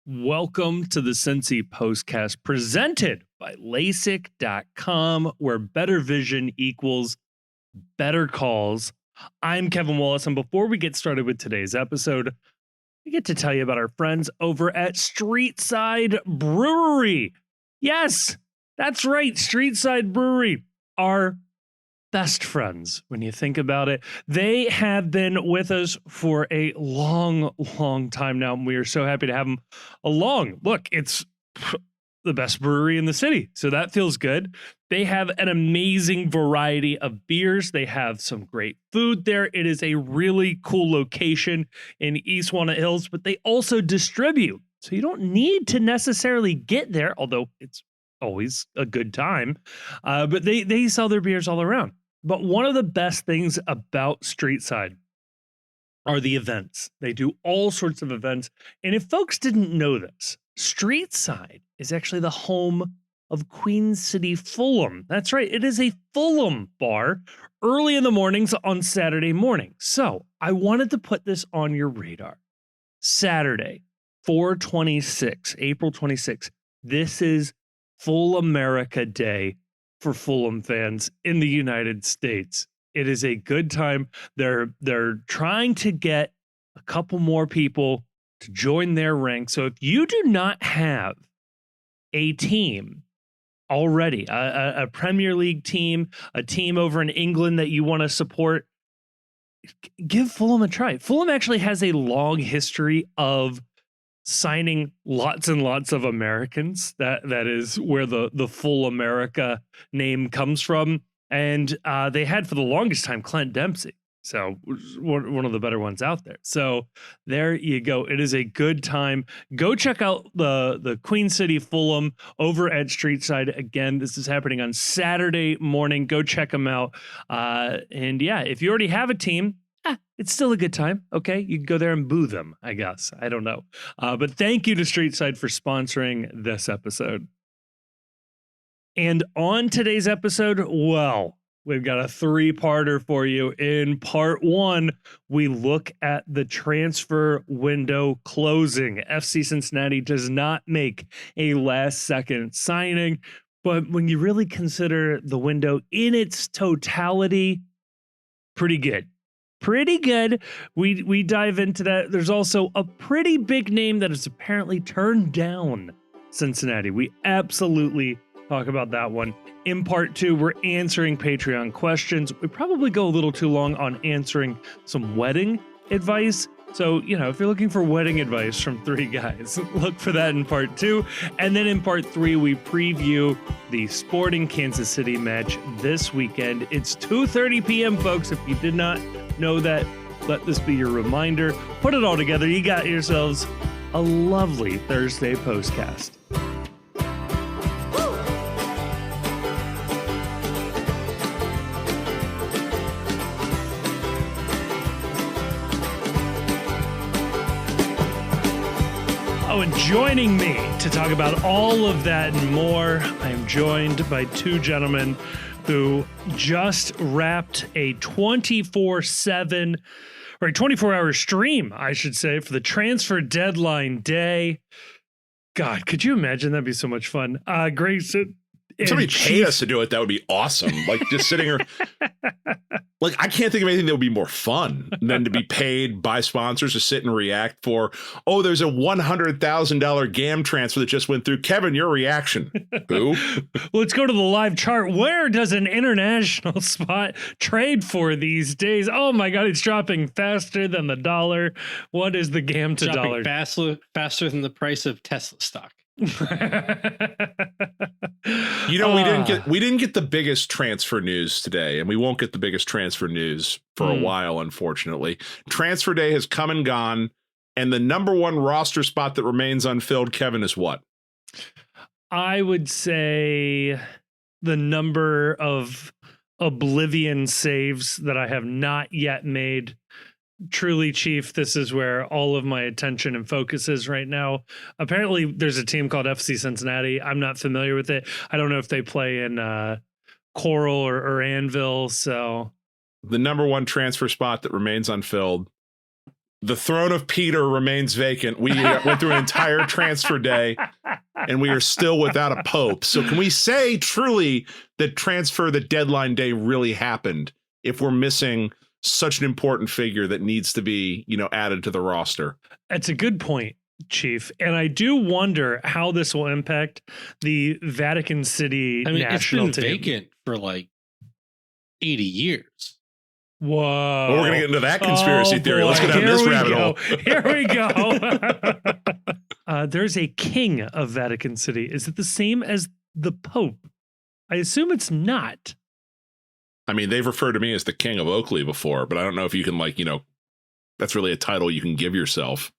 Welcome to the Cincy Postcast presented by LASIK.com, where better vision equals better calls. I'm Kevin Wallace, and before we get started with today's episode, we get to tell you about our friends over at Streetside Brewery. Yes, that's right, Streetside Brewery, our best friends when you think about it. They have been with us for a long time now, and we are so happy to have them along. Look, it's the best brewery in the city, so that feels good. They have an amazing variety of beers. They have some great food there. It is a really cool location in East Walnut Hills, but they also distribute, so you don't need to necessarily get there, although it's always a good time. But they sell their beers all around. But one of the best things about Streetside are the events. They do all sorts of events. And if folks didn't know this, Streetside is actually the home of Queen City Fulham. That's right. It is a Fulham bar early in the mornings on Saturday morning. So I wanted to put this on your radar. Saturday, 4/26, April 26th. This is Full America Day for Fulham fans in the United States. It is a good time. They're trying to get a couple more people to join their ranks. So if you do not have a team already, a Premier League team, a team over in England that you want to support, give Fulham a try. Fulham actually has a long history of signing lots and lots of Americans. That is where the Full America name comes from. And they had for the longest time Clint Dempsey. So one of the better ones out there. So there you go. It is a good time. Go check out the Queen City Fulham over at Streetside. Again, this is happening on Saturday morning. Go check them out. And yeah, if you already have a team, it's still a good time. Okay, you can go there and boo them, I guess. I don't know. But thank you to Streetside for sponsoring this episode. And on today's episode, well, we've got a three-parter for you. In part one, we look at the transfer window closing. FC Cincinnati does not make a last-second signing, but when you really consider the window in its totality, pretty good. Pretty good. We dive into that. There's also a pretty big name that has apparently turned down Cincinnati. We absolutely talk about that one. In part two, we're answering Patreon questions. We probably go a little too long on answering some wedding advice. So, if you're looking for wedding advice from three guys, look for that in part two. And then in part three, we preview the Sporting Kansas City match this weekend. It's 2:30 p.m., folks. If you did not know that, let this be your reminder. Put it all together. You got yourselves a lovely Thursday postcast. And joining me to talk about all of that and more, I am joined by two gentlemen who just wrapped a 24/7 or a 24-hour stream, I should say, for the transfer deadline day. God, could you imagine? That'd be so much fun. Grayson. If somebody paid us to do it, that would be awesome. Like just sitting here. Like, I can't think of anything that would be more fun than to be paid by sponsors to sit and react for, oh, there's a $100,000 GAM transfer that just went through. Kevin, your reaction. Who? Let's go to the live chart. Where does an international spot trade for these days? Oh, my God, it's dropping faster than the dollar. What is the GAM to dollar? Faster than the price of Tesla stock. We didn't get the biggest transfer news today, and we won't get the biggest transfer news for a while, unfortunately. Transfer day has come and gone, and the number one roster spot that remains unfilled, Kevin, is what? I would say the number of Oblivion saves that I have not yet made. Truly, Chief, this is where all of my attention and focus is right now. Apparently, there's a team called FC Cincinnati. I'm not familiar with it. I don't know if they play in Coral or Anvil. So the number one transfer spot that remains unfilled The throne of Peter remains vacant. We went through an entire transfer day, and we are still without a pope. So can we say truly that the deadline day really happened if we're missing such an important figure that needs to be, added to the roster? That's a good point, Chief. And I do wonder how this will impact the Vatican City national it's been team. vacant for like 80 years. Whoa. Well, we're going to get into that conspiracy theory. Let's get down this rabbit hole. Here we go. There's a king of Vatican City. Is it the same as the Pope? I assume it's not. I mean, they've referred to me as the king of Oakley before, but I don't know if you can, that's really a title you can give yourself.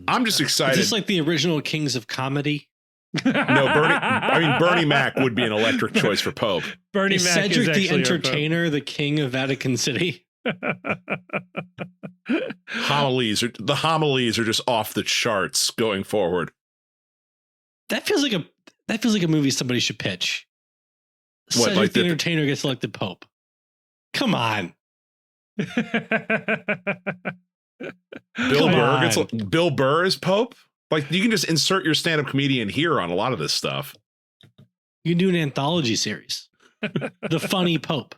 I'm just excited. Is this like the original Kings of Comedy? No, Bernie Mac would be an electric choice for Pope. Bernie Is Mac Cedric is the Entertainer, the king of Vatican City? The homilies are just off the charts going forward. That feels like a movie somebody should pitch. What, Cedric like the Entertainer gets elected Pope. Come on. Bill Burr is Pope? Like, you can just insert your stand-up comedian here on a lot of this stuff. You can do an anthology series. The Funny Pope.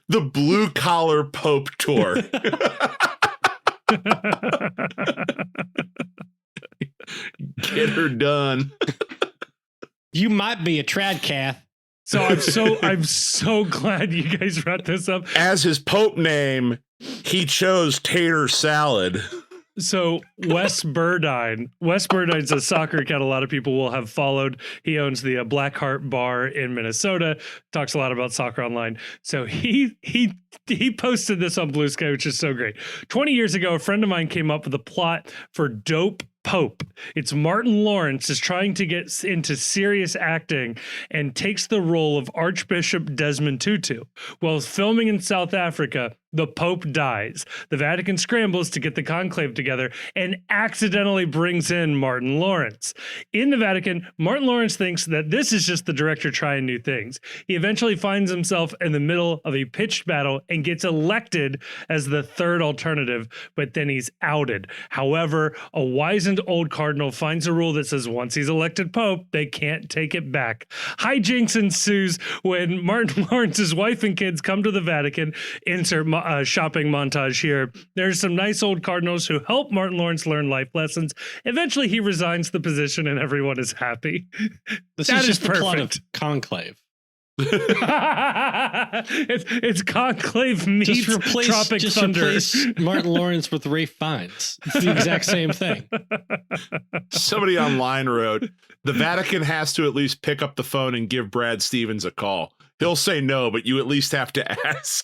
The Blue Collar Pope Tour. Get her done. You might be a tradcath. So I'm so glad you guys brought this up. As his Pope name, he chose tater salad. So Wes Burdine's a soccer account a lot of people will have followed. He owns the Blackheart Bar in Minnesota, talks a lot about soccer online. So he posted this on Blue Sky, which is so great. 20 years ago, a friend of mine came up with a plot for Dope Pope. It's Martin Lawrence is trying to get into serious acting and takes the role of Archbishop Desmond Tutu. While filming in South Africa, the Pope dies. The Vatican scrambles to get the conclave together and accidentally brings in Martin Lawrence. In the Vatican, Martin Lawrence thinks that this is just the director trying new things. He eventually finds himself in the middle of a pitched battle and gets elected as the third alternative, but then he's outed. However, a wizened old cardinal finds a rule that says once he's elected Pope, they can't take it back. Hijinks ensues when Martin Lawrence's wife and kids come to the Vatican. Insert shopping montage here. There's some nice old cardinals who help Martin Lawrence learn life lessons. Eventually, he resigns the position and everyone is happy. This is just the plot of Conclave. it's Conclave meets Tropic Thunder. Replace Martin Lawrence with Ralph Fiennes. It's the exact same thing. Somebody online wrote, the Vatican has to at least pick up the phone and give Brad Stevens a call. He'll say no, but you at least have to ask.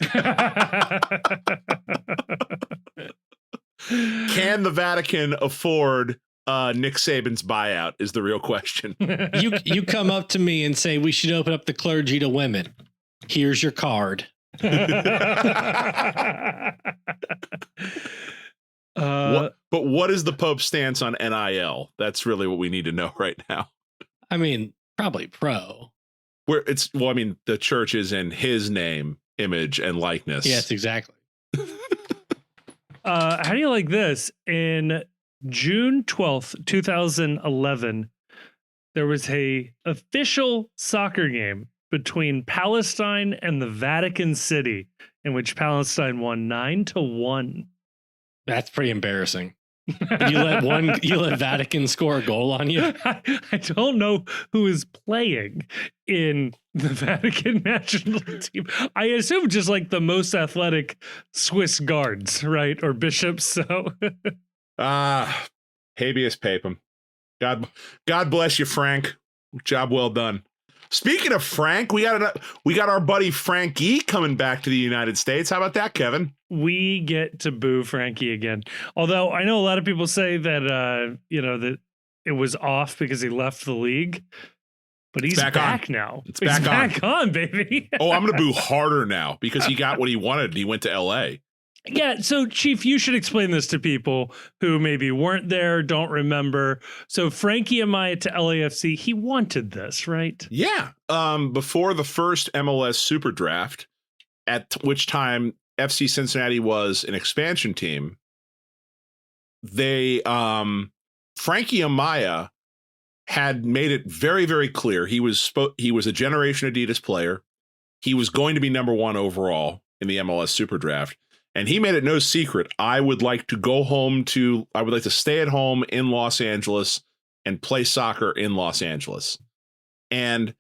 Can the Vatican afford Nick Saban's buyout is the real question. You come up to me and say we should open up the clergy to women. Here's your card. But what is the Pope's stance on NIL? That's really what we need to know right now. I mean, probably pro. The church is in his name, image, and likeness. Yes, exactly. How do you like this? In June 12th, 2011, there was a official soccer game between Palestine and the Vatican City, in which Palestine won 9-1. That's pretty embarrassing. You let Vatican score a goal on you? I don't know who is playing in the Vatican national team. I assume just like the most athletic Swiss guards, right? Or bishops. So habeas papam. God bless you, Frank. Job well done. Speaking of Frank, we got our buddy Frankie coming back to the United States. How about that, Kevin? We get to boo Frankie again. Although I know a lot of people say that that it was off because he left the league. But he's back now. He's back on, baby. Oh, I'm going to boo harder now because he got what he wanted. He went to LA. Yeah. So, Chief, you should explain this to people who maybe weren't there, don't remember. So Frankie Amaya to LAFC, he wanted this, right? Yeah. Before the first MLS Super Draft, at which time FC Cincinnati was an expansion team, they Frankie Amaya had made it very, very clear he was a Generation Adidas player. He was going to be number 1 overall in the MLS Super Draft. And he made it no secret, I would like to stay at home in Los Angeles and play soccer in Los Angeles. And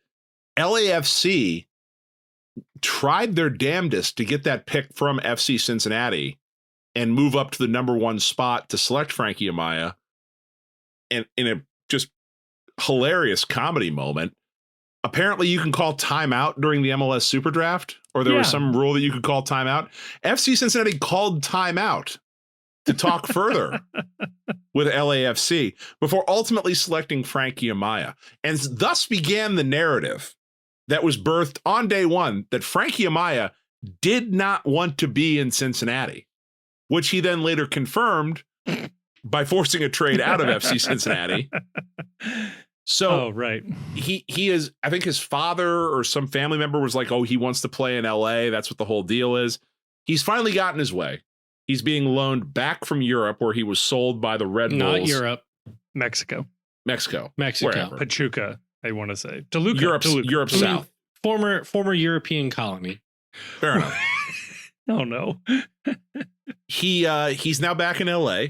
LAFC tried their damnedest to get that pick from FC Cincinnati and move up to the number 1 spot to select Frankie Amaya. And in a just hilarious comedy moment, apparently you can call timeout during the MLS Super Draft, or there was some rule that you could call timeout. FC Cincinnati called timeout to talk further with LAFC before ultimately selecting Frankie Amaya. And thus began the narrative that was birthed on day one that Frankie Amaya did not want to be in Cincinnati, which he then later confirmed by forcing a trade out of FC Cincinnati. So right. He is, I think his father or some family member was like, oh, he wants to play in LA. That's what the whole deal is. He's finally gotten his way. He's being loaned back from Europe, where he was sold by the Red Bulls. Not Europe. Mexico. Wherever. Pachuca, I want to say. Toluca. Europe South. Former European colony. Fair enough. Oh, no. He's now back in LA.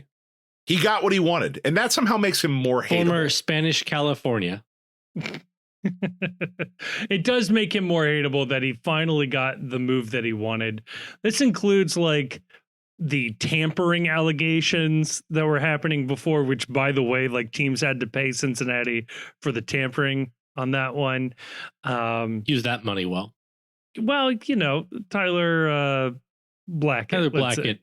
He got what he wanted, and that somehow makes him more hateable. Former Spanish California. It does make him more hateable that he finally got the move that he wanted. This includes like the tampering allegations that were happening before, which, by the way, like teams had to pay Cincinnati for the tampering on that one. Use that money well. Well, you know, Tyler Blackett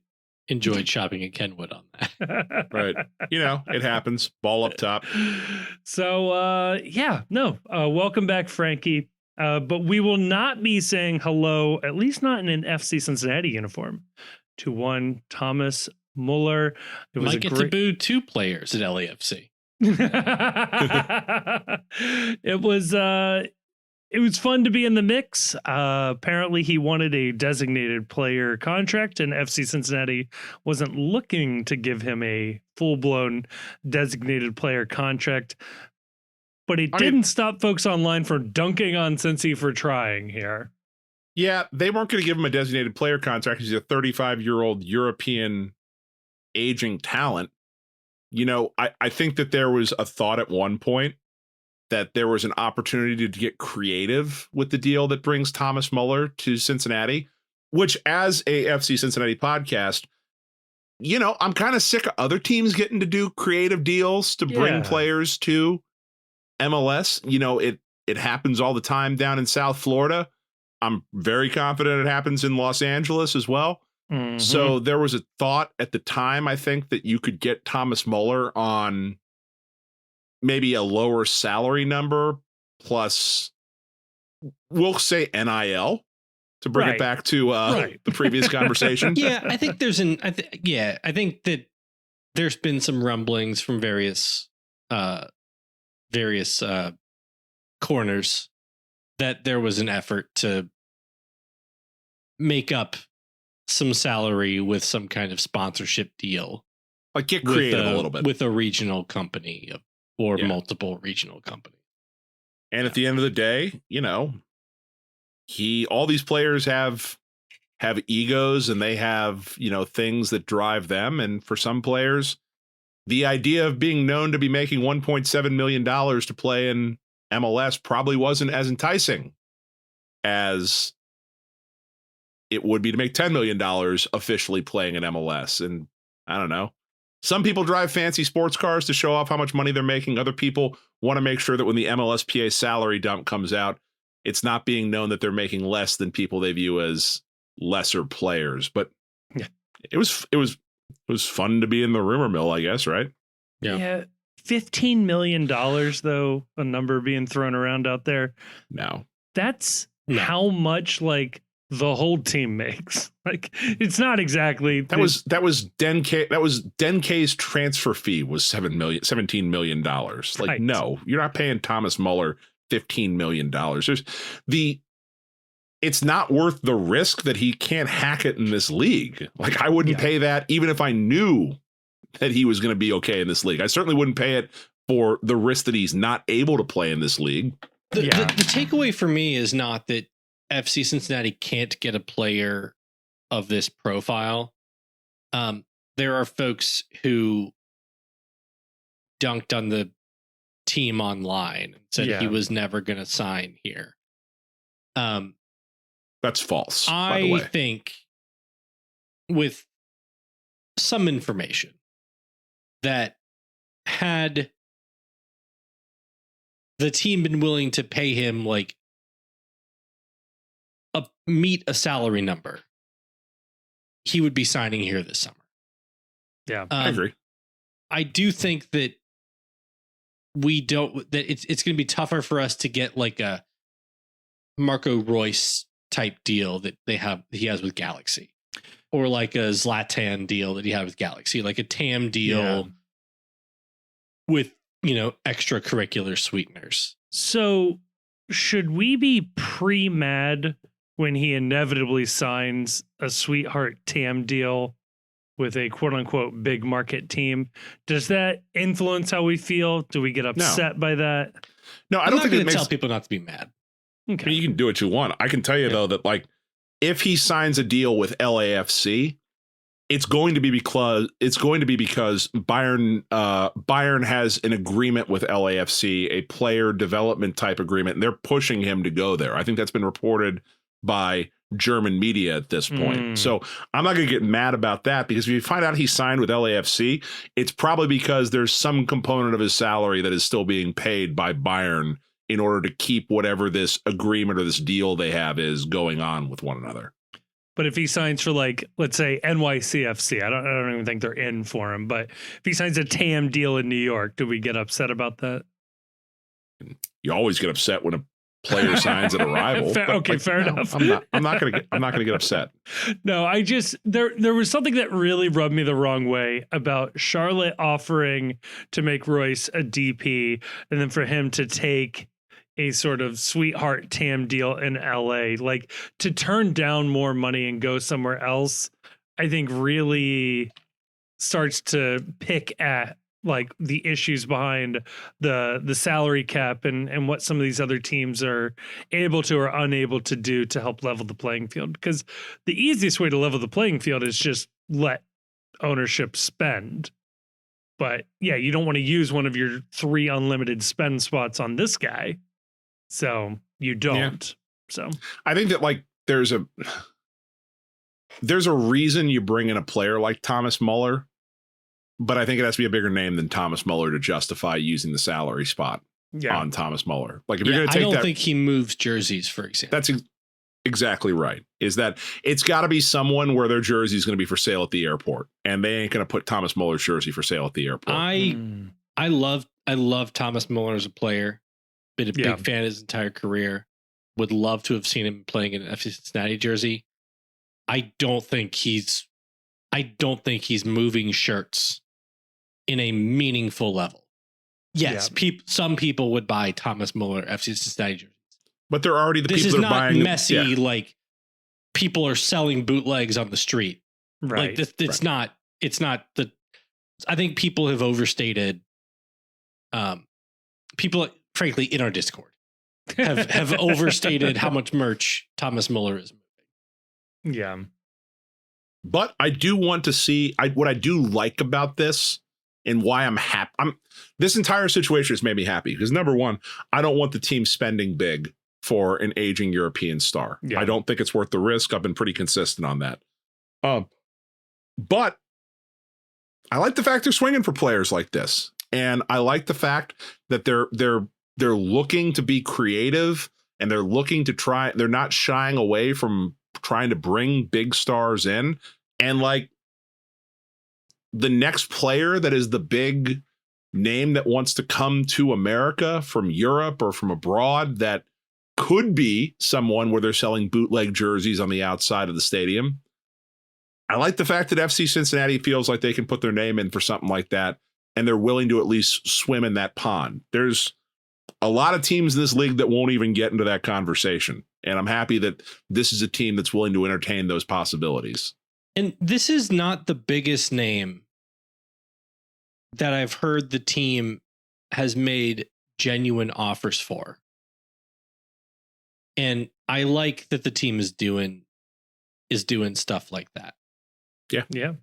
enjoyed shopping at Kenwood on that. Right. You know, it happens. Ball up top. So, welcome back, Frankie. But we will not be saying hello, at least not in an FC Cincinnati uniform, to one Thomas Muller. It was Might get to boo 2 players at LAFC. It was fun to be in the mix. Apparently, he wanted a designated player contract, and FC Cincinnati wasn't looking to give him a full-blown designated player contract. But it didn't stop folks online from dunking on Cincy for trying here. Yeah, they weren't going to give him a designated player contract. He's a 35-year-old European aging talent. You know, I think that there was a thought at one point that there was an opportunity to get creative with the deal that brings Thomas Muller to Cincinnati, which, as a FC Cincinnati podcast, you know, I'm kind of sick of other teams getting to do creative deals to bring players to MLS. You know, it happens all the time down in South Florida. I'm very confident it happens in Los Angeles as well. Mm-hmm. So there was a thought at the time, I think, that you could get Thomas Muller on maybe a lower salary number plus, we'll say, NIL to bring it back to the previous conversation. Yeah, I think I think that there's been some rumblings from various corners that there was an effort to make up some salary with some kind of sponsorship deal. Like get creative a little bit. With a regional company or multiple regional companies. And at the end of the day, you know, all these players have egos, and they have, you know, things that drive them. And for some players, the idea of being known to be making $1.7 million to play in MLS probably wasn't as enticing as it would be to make $10 million officially playing in MLS. And I don't know. Some people drive fancy sports cars to show off how much money they're making. Other people want to make sure that when the MLSPA salary dump comes out, it's not being known that they're making less than people they view as lesser players. But it was fun to be in the rumor mill, I guess, right? Yeah. $15 million, though, a number being thrown around out there. No. That's how much, like, the whole team makes. Like, it's not exactly that was Denkay's transfer fee was $17 million. Like, no, you're not paying Thomas Muller $15 million. There's it's not worth the risk that he can't hack it in this league. Like, I wouldn't pay that even if I knew that he was going to be okay in this league. I certainly wouldn't pay it for the risk that he's not able to play in this league. The takeaway for me is not that FC Cincinnati can't get a player of this profile. There are folks who dunked on the team online and said he was never going to sign here. That's false, by the way. I think with some information that had the team been willing to pay him like meet a salary number, he would be signing here this summer. Yeah, I agree. I do think that it's going to be tougher for us to get like a Marco Royce type deal that he has with Galaxy, or like a Zlatan deal that he had with Galaxy, like a TAM deal with, extracurricular sweeteners. So should we be pre-mad when he inevitably signs a sweetheart TAM deal with a quote unquote big market team? Does that influence how we feel? Do we get upset by that? No, I'm not going to tell people not to be mad. Okay. I mean, you can do what you want. I can tell you though that like if he signs a deal with LAFC, it's going to be because Bayern has an agreement with LAFC, a player development type agreement, and they're pushing him to go there. I think that's been reported by German media at this point. So I'm not going to get mad about that, because if you find out he signed with LAFC, it's probably because there's some component of his salary that is still being paid by Bayern in order to keep whatever this agreement or this deal they have is going on with one another. But if he signs for, like, let's say NYCFC, I don't even think they're in for him, but if he signs a TAM deal in New York, do we get upset about that? You always get upset when a player signs at a rival. Fair enough. I'm not gonna get upset. No, I just there was something that really rubbed me the wrong way about Charlotte offering to make Royce a DP and then for him to take a sort of sweetheart TAM deal in LA, like to turn down more money and go somewhere else, I think really starts to pick at like the issues behind the salary cap and what some of these other teams are able to or unable to do to help level the playing field. Because the easiest way to level the playing field is just let ownership spend. But yeah, you don't want to use one of your 3 unlimited spend spots on this guy. So you don't. So I think that like there's a reason you bring in a player like Thomas Muller, but I think it has to be a bigger name than Thomas Muller to justify using the salary spot on Thomas Muller. Like if you're going to take I don't think he moves jerseys, for example. That's exactly right. Is that it's got to be someone where their jersey is going to be for sale at the airport, and they ain't going to put Thomas Muller's jersey for sale at the airport. I love Thomas Muller as a player. Been a big fan of his entire career. Would love to have seen him playing in an FC Cincinnati jersey. I don't think he's moving shirts in a meaningful level. Yes, some people would buy Thomas Muller FC Cincinnati jerseys, but they're already the this people is that are not buying messy. Like people are selling bootlegs on the street. Right. Like it's not the. I think people have overstated. People, frankly, in our Discord have overstated how much merch Thomas Muller is moving. Yeah. But I do want to see what I do like about this and why I'm happy. This entire situation has made me happy because number one, I don't want the team spending big for an aging European star. I don't think it's worth the risk. I've been pretty consistent on that. But I like the fact they're swinging for players like this. And I like the fact that they're looking to be creative and they're looking to try. They're not shying away from trying to bring big stars in. And like the next player that is the big name that wants to come to America from Europe or from abroad that could be someone where they're selling bootleg jerseys on the outside of the stadium. I like the fact that FC Cincinnati feels like they can put their name in for something like that. And they're willing to at least swim in that pond. There's a lot of teams in this league that won't even get into that conversation. And I'm happy that this is a team that's willing to entertain those possibilities. And this is not the biggest name that I've heard the team has made genuine offers for. And I like that the team is doing stuff like that. Yeah. Yeah.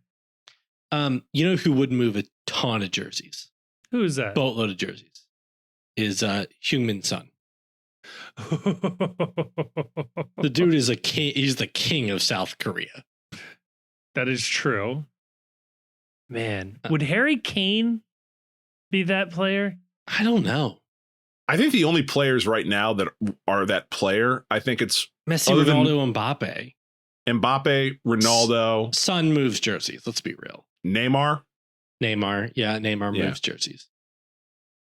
You know who would move a ton of jerseys? Who is that? Boatload of jerseys. Is Heung-min Son. The dude is a king. He's the king of South Korea. That is true. Man, would Harry Kane be that player? I don't know. I think the only players right now that are that player, I think it's Messi, other than Ronaldo, Mbappe. Mbappe, Ronaldo, Son moves jerseys. Let's be real. Neymar. Yeah, Neymar Yeah. moves jerseys.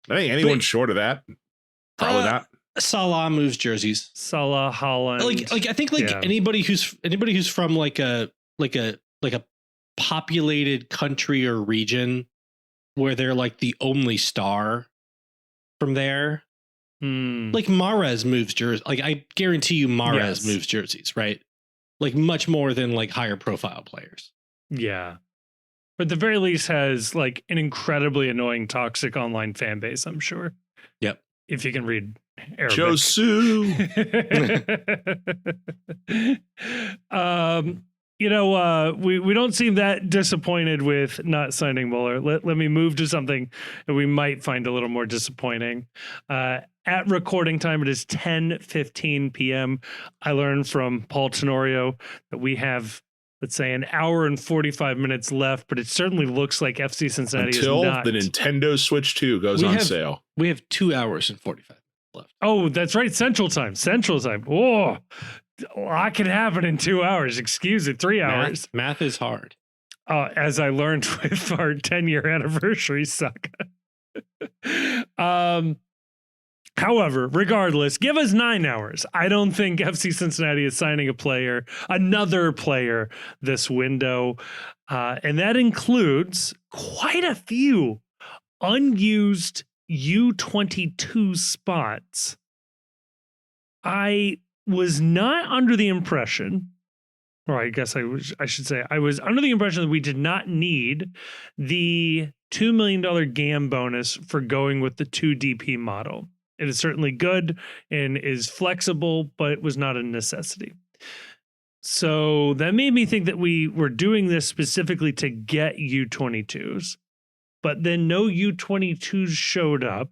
I think anyone short of that, probably not. Salah moves jerseys. Salah, Holland. I think Yeah. anybody who's from like a populated country or region where they're like the only star from there. Like Mahrez moves jerseys. Like I guarantee you Mahrez moves jerseys, right? Like much more than like higher profile players. Yeah. But at the very least has like an incredibly annoying, toxic online fan base, I'm sure. Yep. If you can read Arabic. Josu. We don't seem that disappointed with not signing Mueller. Let me move to something that we might find a little more disappointing. At recording time, it is 10:15 p.m. I learned from Paul Tenorio that we have, let's say, an hour and 45 minutes left, but it certainly looks like FC Cincinnati Until is not. the Nintendo Switch 2 goes on sale. We have 2 hours and 45 left. Oh, that's right. Central time. Oh, a lot can happen in 2 hours. Excuse it. 3 hours. Math is hard. As I learned with our 10-year anniversary saga. However, regardless, give us 9 hours. I don't think FC Cincinnati is signing another player this window. And that includes quite a few unused U22 spots. I was not under the impression, or I guess I was under the impression that we did not need the $2 million GAM bonus for going with the 2 DP model. It is certainly good and is flexible, but it was not a necessity. So that made me think that we were doing this specifically to get U22s, but then no U22s showed up.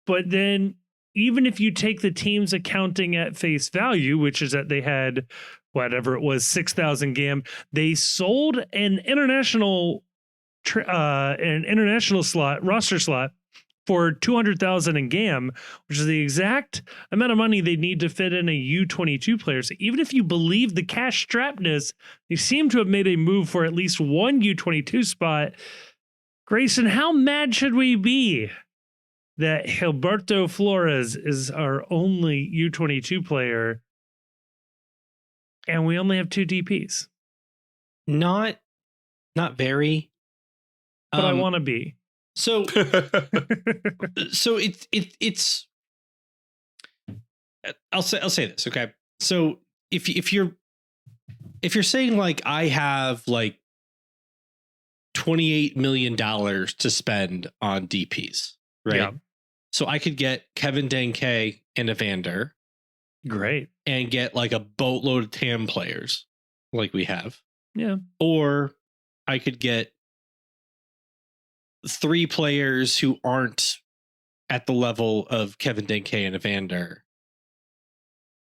But then even if you take the teams accounting at face value, which is that they had whatever it was, 6,000 GAM, they sold an international roster slot for 200,000 in GAM, which is the exact amount of money they need to fit in a U22 player. So even if you believe the cash strappedness, they seem to have made a move for at least one U22 spot. Grayson, how mad should we be that Gilberto Flores is our only U22 player and we only have 2 DPs? Not very. But I want to be. So it's I'll say this, okay? So if you're saying like I have like $28 million to spend on DPs, right? Yeah. So I could get Kevin Denke and Evander. Great. And get like a boatload of TAM players like we have. Yeah. Or I could get 3 players who aren't at the level of Kevin Denke and Evander,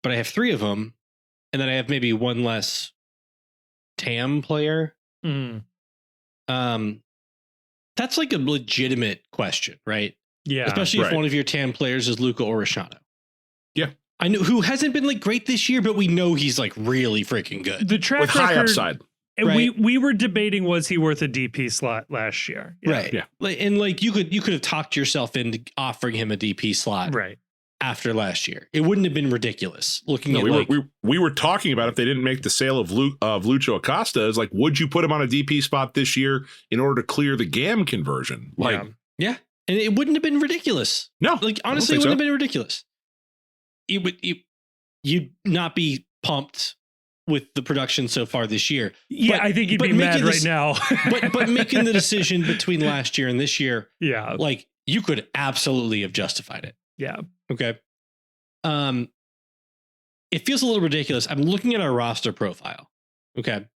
but I have 3 of them, and then I have maybe 1 less TAM player. Mm. That's like a legitimate question, right? Yeah. Especially if one of your TAM players is Luca Orishano. Yeah. I know, who hasn't been like great this year, but we know he's like really freaking good. The track with record, high upside. And right? we were debating, was he worth a DP slot last year? Yeah. Right. Yeah. And like you could have talked yourself into offering him a DP slot Right. after last year. It wouldn't have been ridiculous looking at we were talking about if they didn't make the sale of Lucho Acosta, is like, would you put him on a DP spot this year in order to clear the GAM conversion? Like, yeah. And it wouldn't have been ridiculous. No, Like, honestly, it wouldn't have been ridiculous. You'd not be pumped with the production so far this year. Yeah, But- I think you'd but be mad making right this- now. but making the decision between last year and this year, yeah, like, you could absolutely have justified it. yeah, Okay. It feels a little ridiculous. I'm looking at our roster profile. Okay.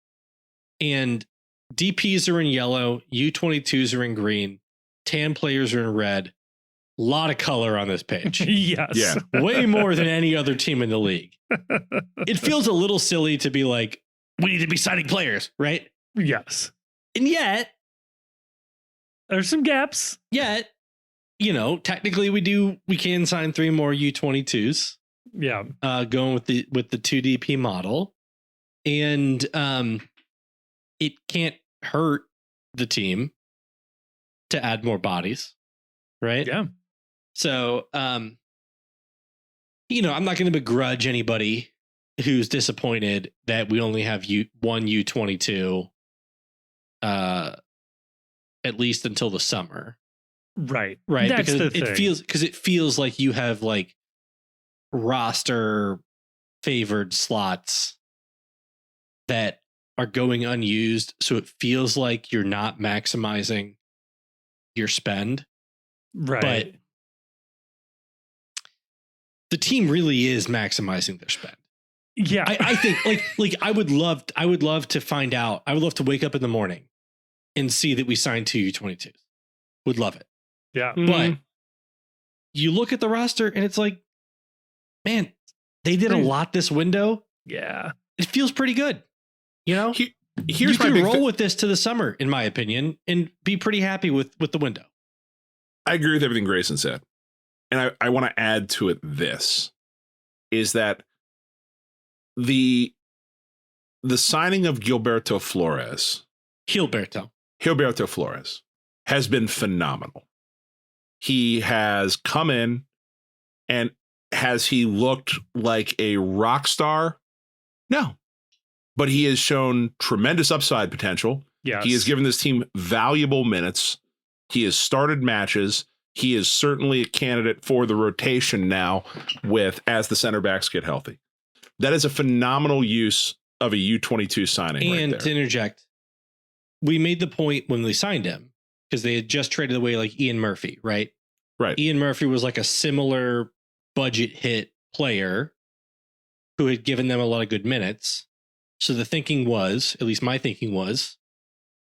And DPs are in yellow, U22s are in green, tan players are in red. A lot of color on this page. yes, Yeah. Way more than any other team in the league. It feels a little silly to be like, we need to be signing players, right? yes. And yet, There's some gaps. technically we can sign 3 more U22s. Yeah, Going with the 2DP model, and it can't hurt the team to add more bodies, right? yeah, So, I'm not going to begrudge anybody who's disappointed that we only have one U22, at least until the summer, right. right? That's Because the thing. it feels like you have like roster favored slots that are going unused, so it feels like you're not maximizing your spend. right. But the team really is maximizing their spend. yeah, I think like I would love to find out. I would love to wake up in the morning and see that we signed 2 U22s. Would love it. yeah, But you look at the roster and it's like, man, they did a lot this window. yeah. It feels pretty good. Here's You my can big roll with this to the summer, in my opinion, and be pretty happy with the window. I agree with everything Grayson said. And I want to add to it this, is that the signing of Gilberto Flores has been phenomenal. He has come in, and has he looked like a rock star? No. But he has shown tremendous upside potential. Yes. He has given this team valuable minutes. He has started matches. He is certainly a candidate for the rotation now as the center backs get healthy. That is a phenomenal use of a U22 signing right And there. to interject, we made the point when we signed him, because they had just traded away like Ian Murphy, right? Right. Ian Murphy was like a similar budget hit player who had given them a lot of good minutes. So the thinking was, at least my thinking was,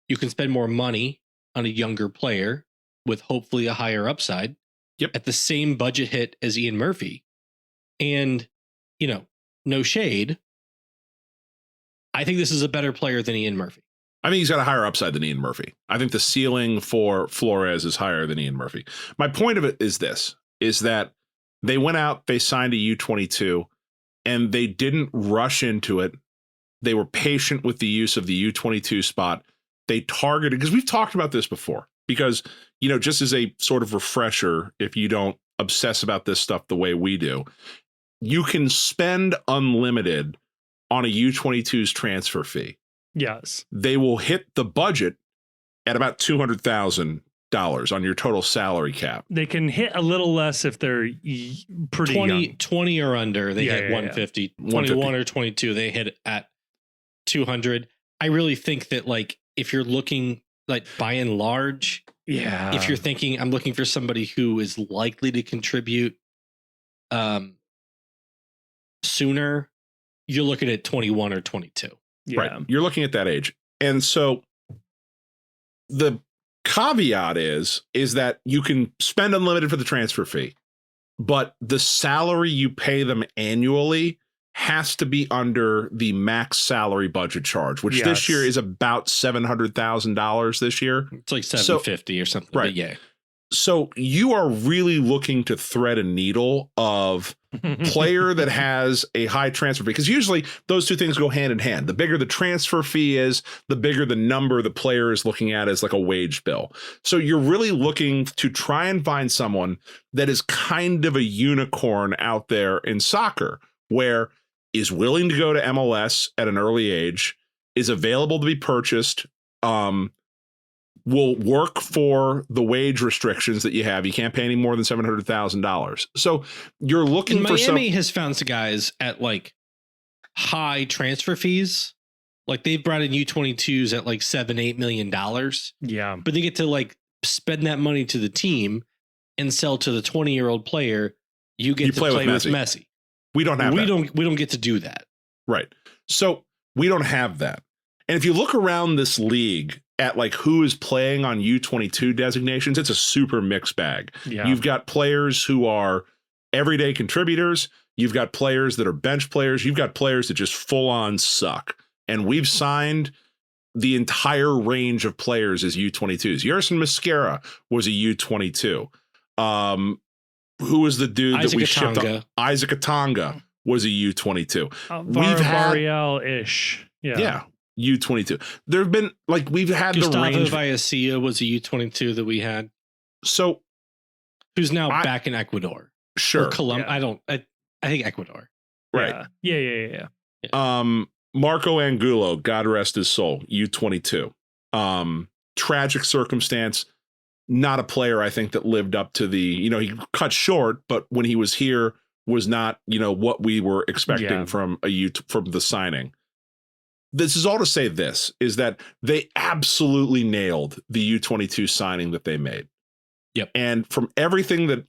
you can spend more money on a younger player with hopefully a higher upside. Yep. At the same budget hit as Ian Murphy. And, no shade, I think this is a better player than Ian Murphy. I think he's got a higher upside than Ian Murphy. I think the ceiling for Flores is higher than Ian Murphy. My point of it is this, is that they went out, they signed a U22, and they didn't rush into it. They were patient with the use of the U22 spot. They targeted, because we've talked about this before, because, just as a sort of refresher, if you don't obsess about this stuff the way we do, you can spend unlimited on a U22's transfer fee. Yes. They will hit the budget at about $200,000 on your total salary cap. They can hit a little less if they're pretty 20, young. 20 or under, they hit 150. 21 or 22, they hit at 200. I really think that, like, if you're looking, like, by and large, Yeah. if you're thinking I'm looking for somebody who is likely to contribute sooner, you're looking at 21 or 22. Yeah. Right. You're looking at that age. And so the caveat is that you can spend unlimited for the transfer fee, but the salary you pay them annually has to be under the max salary budget charge, which this Yes. year is about $700,000 this year. It's like 750 or something. right. But yeah. So you are really looking to thread a needle of player that has a high transfer fee, because usually those two things go hand in hand. The bigger the transfer fee is, the bigger the number the player is looking at as like a wage bill. So you're really looking to try and find someone that is kind of a unicorn out there in soccer, where is willing to go to MLS at an early age, is available to be purchased will work for the wage restrictions that you have. You can't pay any more than $700,000. So you're looking And for Miami has found some guys at like high transfer fees. Like they've brought in U22s at like $7-8 million, Yeah. but they get to like spend that money to the team and sell to the 20-year-old player. You get to play with Messi. We don't have that. We don't get to do that. Right. So we don't have that. And if you look around this league at like who is playing on U22 designations, it's a super mixed bag. Yeah. You've got players who are everyday contributors. You've got players that are bench players. You've got players that just full on suck. And we've signed the entire range of players as U22s. Yerson Mosquera was a U22. Who was the dude Isaac that we Atanga. shipped up? Isaac Atanga was a U22. We've had Varial-ish. Yeah. U22. There have been like we've had Gustavo the range. Vallecilla was a U22 that we had. So who's now back in Ecuador? Sure. Or Colombia. Yeah. I think Ecuador. Right. Yeah. Marco Angulo, God rest his soul, U22. Tragic circumstance. Not a player, I think, that lived up to the, he cut short, but when he was here was not, what we were expecting from the signing. This is all to say this, is that they absolutely nailed the U22 signing that they made. Yep. And from everything that,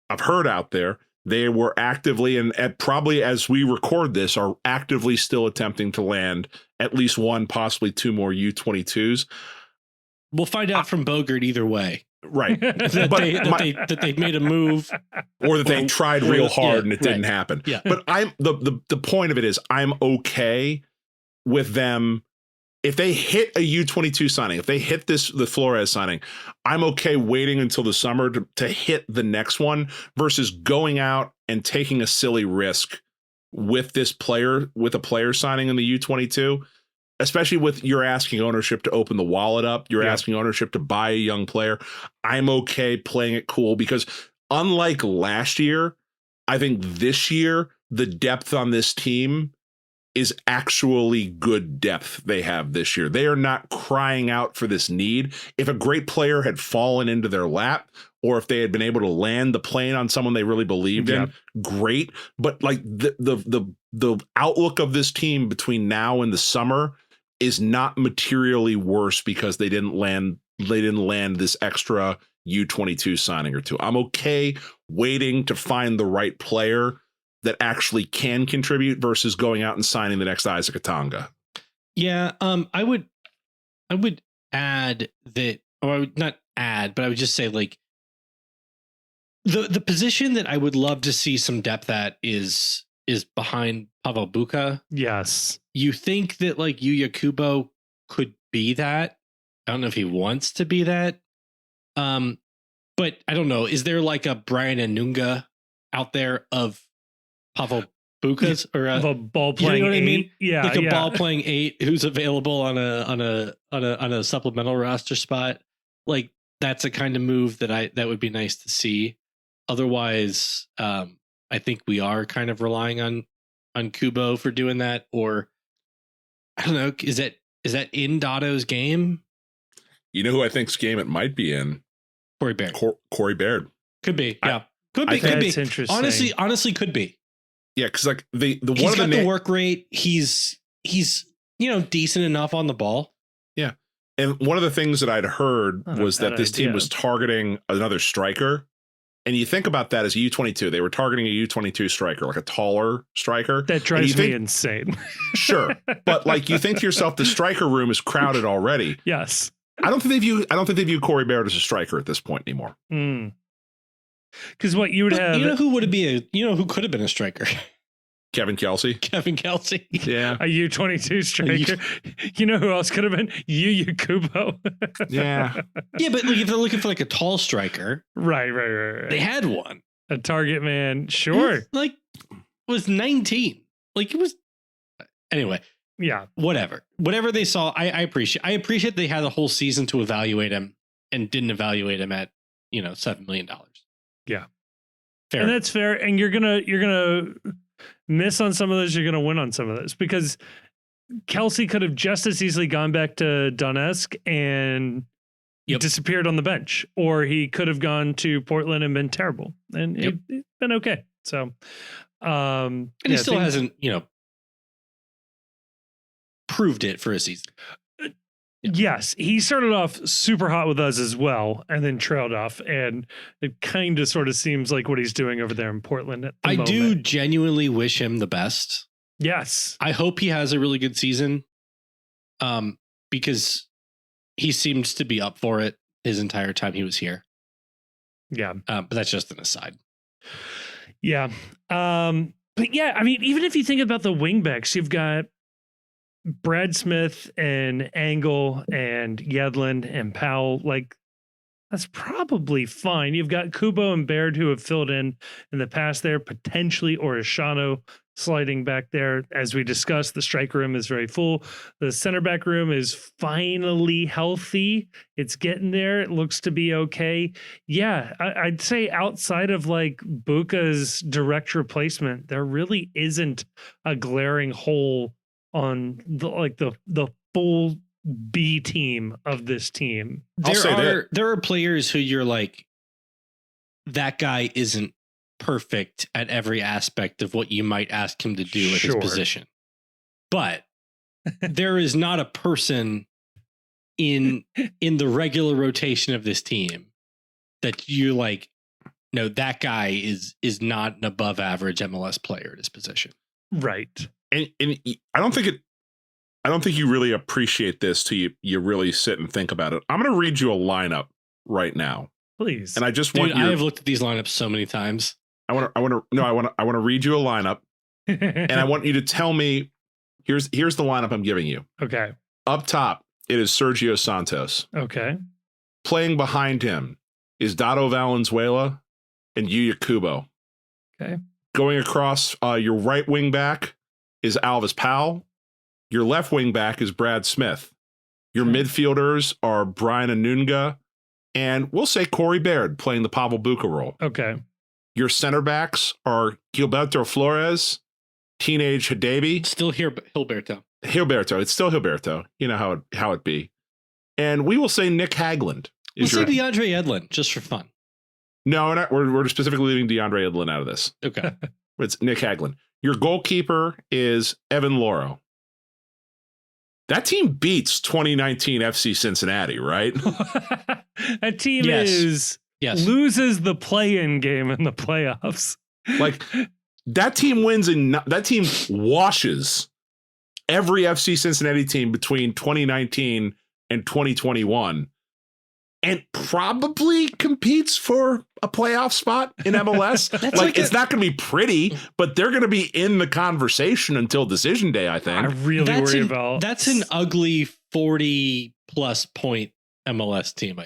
I've heard out there, they were actively, and probably as we record this, are actively still attempting to land at least one, possibly two more U22s. We'll find out from Bogert either way. Right. that they made a move. Or that they tried real hard and it didn't happen. Yeah. But the point of it is I'm okay with them. If they hit a U22 signing, if they hit the Flores signing, I'm okay waiting until the summer to hit the next one versus going out and taking a silly risk with a player signing in the U22, especially with you're asking ownership to open the wallet up. You're asking ownership to buy a young player. I'm okay playing it cool because unlike last year, I think this year, the depth on this team is actually good depth they have this year. They are not crying out for this need. If a great player had fallen into their lap, or if they had been able to land the plane on someone they really believed in, great. But like the outlook of this team between now and the summer is not materially worse because they didn't land this extra U22 signing or two. I'm okay waiting to find the right player that actually can contribute versus going out and signing the next Isaac Atanga. Yeah, I would add that, or I would not add, but I would just say like the position that I would love to see some depth at is behind Pavel Buka. Yes. You think that like Yuya Kubo could be that? I don't know if he wants to be that. But I don't know. Is there like a Brian Anunga out there of Pavel Bukas or a ball playing? You know what I mean? Yeah, like a ball playing 8 who's available on a supplemental roster spot. Like that's a kind of move that would be nice to see. Otherwise, I think we are kind of relying on Kubo for doing that. Or I don't know. Is that in Dotto's game? You know who I think's game it might be in? Corey Baird. Corey Baird. Could be. Yeah. Could be. Interesting. Honestly, could be. Yeah, because like the one he's of got the work rate. He's decent enough on the ball. Yeah, and one of the things that I'd heard was that this team was targeting another striker, and you think about that as a U22, they were targeting a U22 striker, like a taller striker. That drives me insane. Sure, but like you think to yourself, the striker room is crowded already. Yes, I don't think they view Corey Baird as a striker at this point anymore. Because what you would have, who could have been a striker? Kevin Kelsey. Yeah. A U22 striker. You know who else could have been? Yuya Kubo. Yeah. Yeah, but like if they're looking for like a tall striker. Right. They had one. A target man. Sure. Was 19. Like it was. Anyway. Yeah. Whatever they saw. I appreciate they had a whole season to evaluate him and didn't evaluate him at, $7 million. Yeah. Fair. And that's fair. And you're gonna miss on some of those, you're gonna win on some of those, because Kelsey could have just as easily gone back to Donetsk and disappeared on the bench, or he could have gone to Portland and been terrible, and it's been okay. So, and he still hasn't, proved it for a season. Yes, he started off super hot with us as well, and then trailed off, and it kind of sort of seems like what he's doing over there in Portland. At the moment. Do genuinely wish him the best. Yes, I hope he has a really good season, because he seems to be up for it his entire time he was here. Yeah, but that's just an aside. Yeah, but yeah, I mean, even if you think about the wingbacks, you've got Brad Smith and Angle and Yedlin and Powell. Like, that's probably fine. You've got Kubo and Baird who have filled in the past there, potentially, or Ishano sliding back there. As we discussed, the striker room is very full. The center back room is finally healthy. It's getting there. It looks to be okay. Yeah, I'd say outside of like Buka's direct replacement, there really isn't a glaring hole on the full B team of this team. There are players who you're like, that guy isn't perfect at every aspect of what you might ask him to do at his position. But there is not a person in the regular rotation of this team that you're like, no, that guy is not an above average MLS player at his position. Right. And I don't think you really appreciate this till you really sit and think about it. I'm going to read you a lineup right now, please. And I just I have looked at these lineups so many times. I want to read you a lineup, and I want you to tell me. Here's the lineup I'm giving you. Okay. Up top, it is Sergio Santos. Okay. Playing behind him is Dado Valenzuela and Yuya Kubo. Okay. Going across, your right wing back is Alvis Powell. Your left wing back is Brad Smith. Your midfielders are Brian Anunga and we'll say Corey Baird playing the Pavel Buka role. Okay. Your center backs are Gilberto Flores, Teenage Hidabi. Still here, Gilberto. It's still Gilberto. You know how it be. And we will say Nick Hagland. We'll say DeAndre Edlin, just for fun. No, we're specifically leaving DeAndre Edlin out of this. Okay. It's Nick Hagland. Your goalkeeper is Evan Loro. That team beats 2019 FC Cincinnati, right? That team loses the play-in game in the playoffs. Like, that team wins and that team washes every FC Cincinnati team between 2019 and 2021 and probably competes for a playoff spot in MLS. It's not going to be pretty, but they're going to be in the conversation until decision day, I think. I really worry about that's an ugly 40+ point MLS team.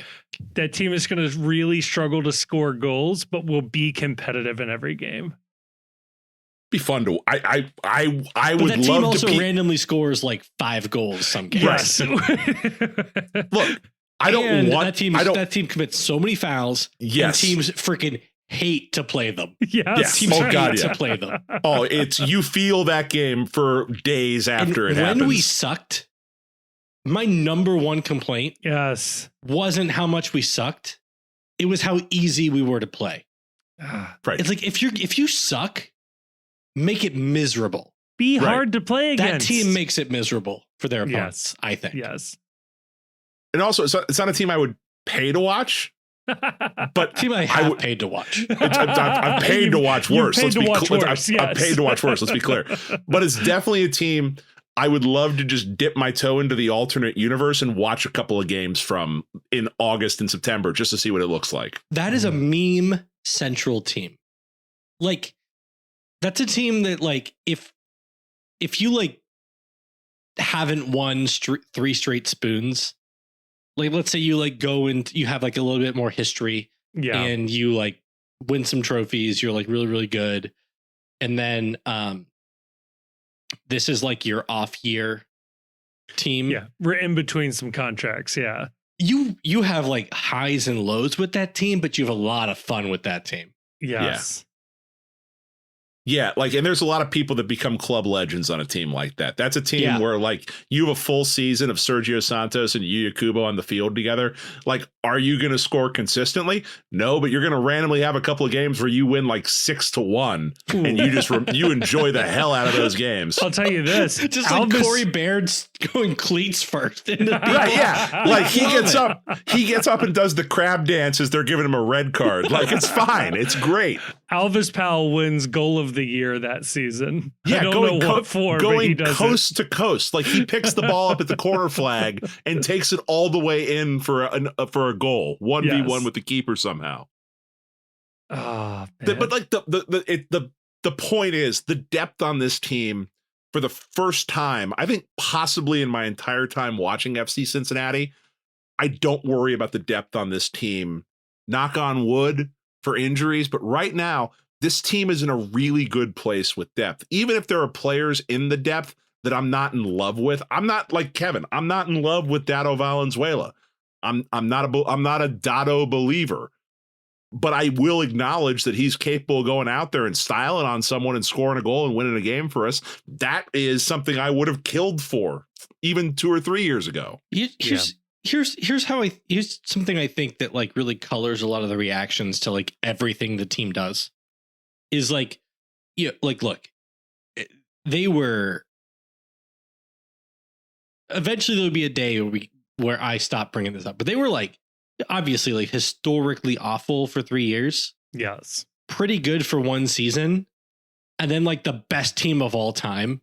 That team is going to really struggle to score goals, but will be competitive in every game. Be fun to I would love to. That team also randomly scores like 5 goals some games. Yes. Look, I don't want that team commits so many fouls. Yes. And teams freaking hate to play them. Yes. Teams hate to play them. Oh, you feel that game for days after it happens. When we sucked, my number one complaint wasn't how much we sucked. It was how easy we were to play. Right. It's like if you suck, make it miserable. Be hard to play against. That team makes it miserable for their opponents, I think. Yes. And also, it's not a team I would pay to watch, but team I have paid to watch. I've paid to watch worse. I've paid to watch worse. Let's be clear. But it's definitely a team I would love to just dip my toe into the alternate universe and watch a couple of games from in August and September just to see what it looks like. That is a meme central team. Like, that's a team that, like, if you like haven't won 3 straight spoons, like, let's say you like go and you have like a little bit more history, and you like win some trophies, you're like really, really good. And then this is like your off year team. Yeah. We're in between some contracts. Yeah. You have like highs and lows with that team, but you have a lot of fun with that team. Yes. Yeah, like, and there's a lot of people that become club legends on a team like that. That's a team where, like, you have a full season of Sergio Santos and Yuya Kubo on the field together. Like, are you going to score consistently? No, but you're going to randomly have a couple of games where you win like 6-1, and you just you enjoy the hell out of those games. I'll tell you this, just like Corey Baird's going cleats first into right? Yeah, like he gets up and does the crab dance as they're giving him a red card. Like, it's fine, it's great. Alvis Powell wins goal of the year that season. Yeah, I don't know what for, but he does coast to coast. Like, he picks the ball up at the corner flag and takes it all the way in for a goal, 1v1 with the keeper somehow. Oh, But like the point is, the depth on this team, for the first time, I think possibly in my entire time watching FC Cincinnati, I don't worry about the depth on this team. Knock on wood for injuries, but right now this team is in a really good place with depth. Even if there are players in the depth that I'm not in love with, I'm not like Kevin. I'm not in love with Dado Valenzuela. I'm not a Dado believer, but I will acknowledge that he's capable of going out there and styling on someone and scoring a goal and winning a game for us. That is something I would have killed for even 2 or 3 years ago. Here's something I think that like really colors a lot of the reactions to like everything the team does is like, look, they were eventually there'll be a day where I stop bringing this up, but they were like obviously like historically awful for 3 years. Yes. Pretty good for one season. And then like the best team of all time.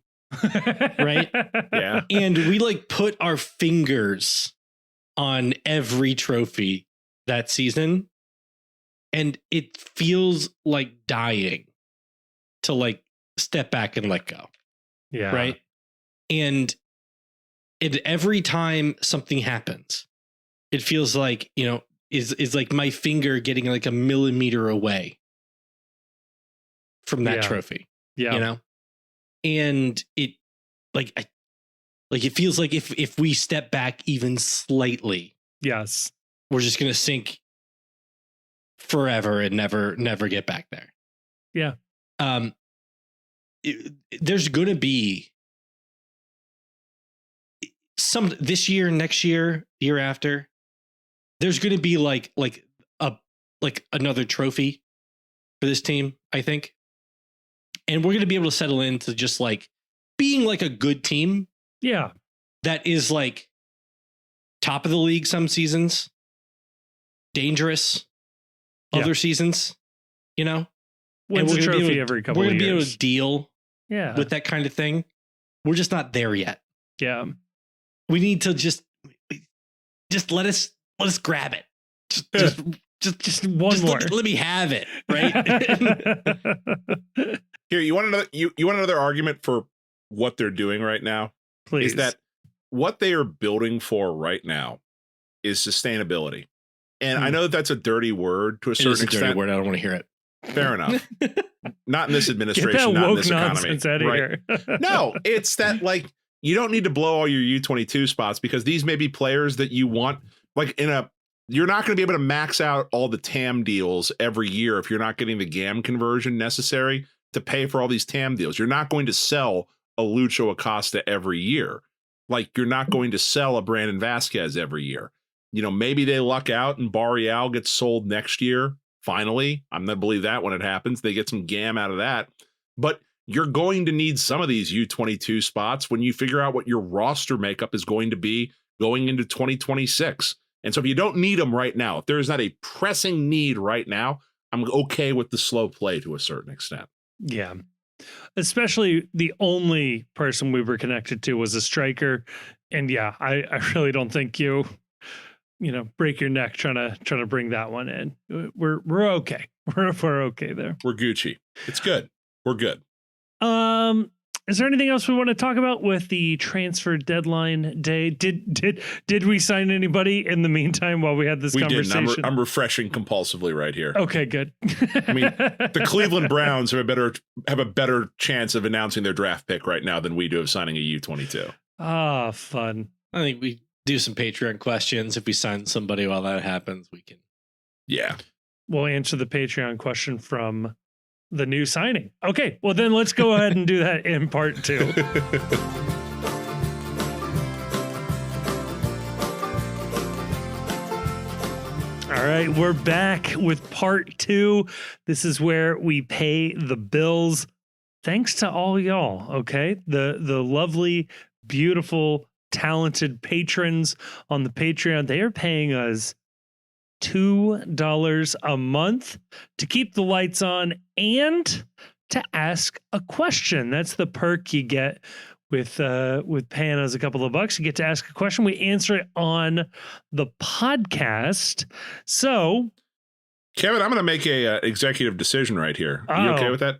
Right? Yeah. And we like put our fingers on every trophy that season, and it feels like dying to like step back and let go. Yeah. Right. And every time something happens, it feels like, is like my finger getting like a millimeter away from that trophy. Yeah. And it it feels like if we step back even slightly, yes, we're just going to sink forever and never get back there. Yeah. There's going to be some this year, next year, year after, there's going to be like another trophy for this team, I think. And we're going to be able to settle into just like being like a good team. Yeah. That is like top of the league some seasons, dangerous other seasons, Wins and a trophy every couple of years. We're going to be able to deal with that kind of thing. We're just not there yet. Yeah. We need to just let us grab it. Just one more. Let me have it, right? Here, you want another argument for what they're doing right now? Please. Is that what they are building for right now is sustainability. And I know that that's a dirty word to a certain extent. Dirty word. I don't want to hear it. Fair enough. Not in this administration, Get that not in woke this economy. nonsense out of here. No, it's that like you don't need to blow all your U22 spots because these may be players that you want like you're not going to be able to max out all the TAM deals every year if you're not getting the GAM conversion necessary to pay for all these TAM deals. You're not going to sell a Lucho Acosta every year. Like you're not going to sell a Brandon Vasquez every year. Maybe they luck out and Barreal gets sold next year. Finally, I'm going to believe that when it happens, they get some GAM out of that. But you're going to need some of these U22 spots when you figure out what your roster makeup is going to be going into 2026. And so if you don't need them right now, if there is not a pressing need right now, I'm okay with the slow play to a certain extent. Yeah. Especially the only person we were connected to was a striker. And yeah, I really don't think you break your neck trying to bring that one in. We're okay. We're okay there. We're Gucci. It's good. We're good. Is there anything else we want to talk about with the transfer deadline day? Did we sign anybody in the meantime while we had this conversation? Didn't. I'm refreshing compulsively right here. Okay, good. I mean, the Cleveland Browns have a better chance of announcing their draft pick right now than we do of signing a U22. Ah, fun. I think we do some Patreon questions. If we sign somebody while that happens, we can. Yeah. We'll answer the Patreon question from the new signing. Okay, well then let's go ahead and do that in part 2. All right, we're back with part 2. This is where we pay the bills. Thanks to all y'all, okay? The lovely, beautiful, talented patrons on the Patreon. They are paying us $2 a month to keep the lights on and to ask a question. That's the perk you get with paying us a couple of bucks. You get to ask a question. We answer it on the podcast. So, Kevin, I'm going to make a executive decision right here. Are you okay with that?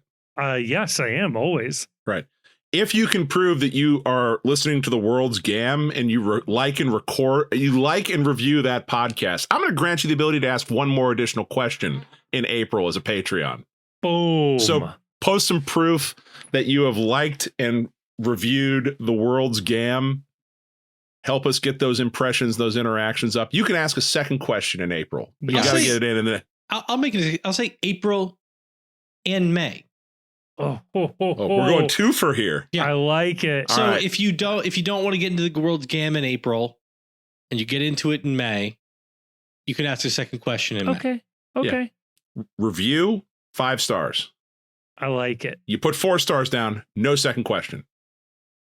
Yes, I am, always. Right. If you can prove that you are listening to the World's Gam and you like and review that podcast, I'm going to grant you the ability to ask one more additional question in April as a Patreon. Boom. So post some proof that you have liked and reviewed the World's Gam. Help us get those impressions, those interactions up. You can ask a second question in April. But you got to get it in. And then I'll say April and May. We're going 2 for here. Yeah, I like it. So if you don't want to get into the World's Gam in April and you get into it in May, you can ask a second question in May. Okay. Yeah. Review 5 stars. I like it. You put 4 stars down, no second question.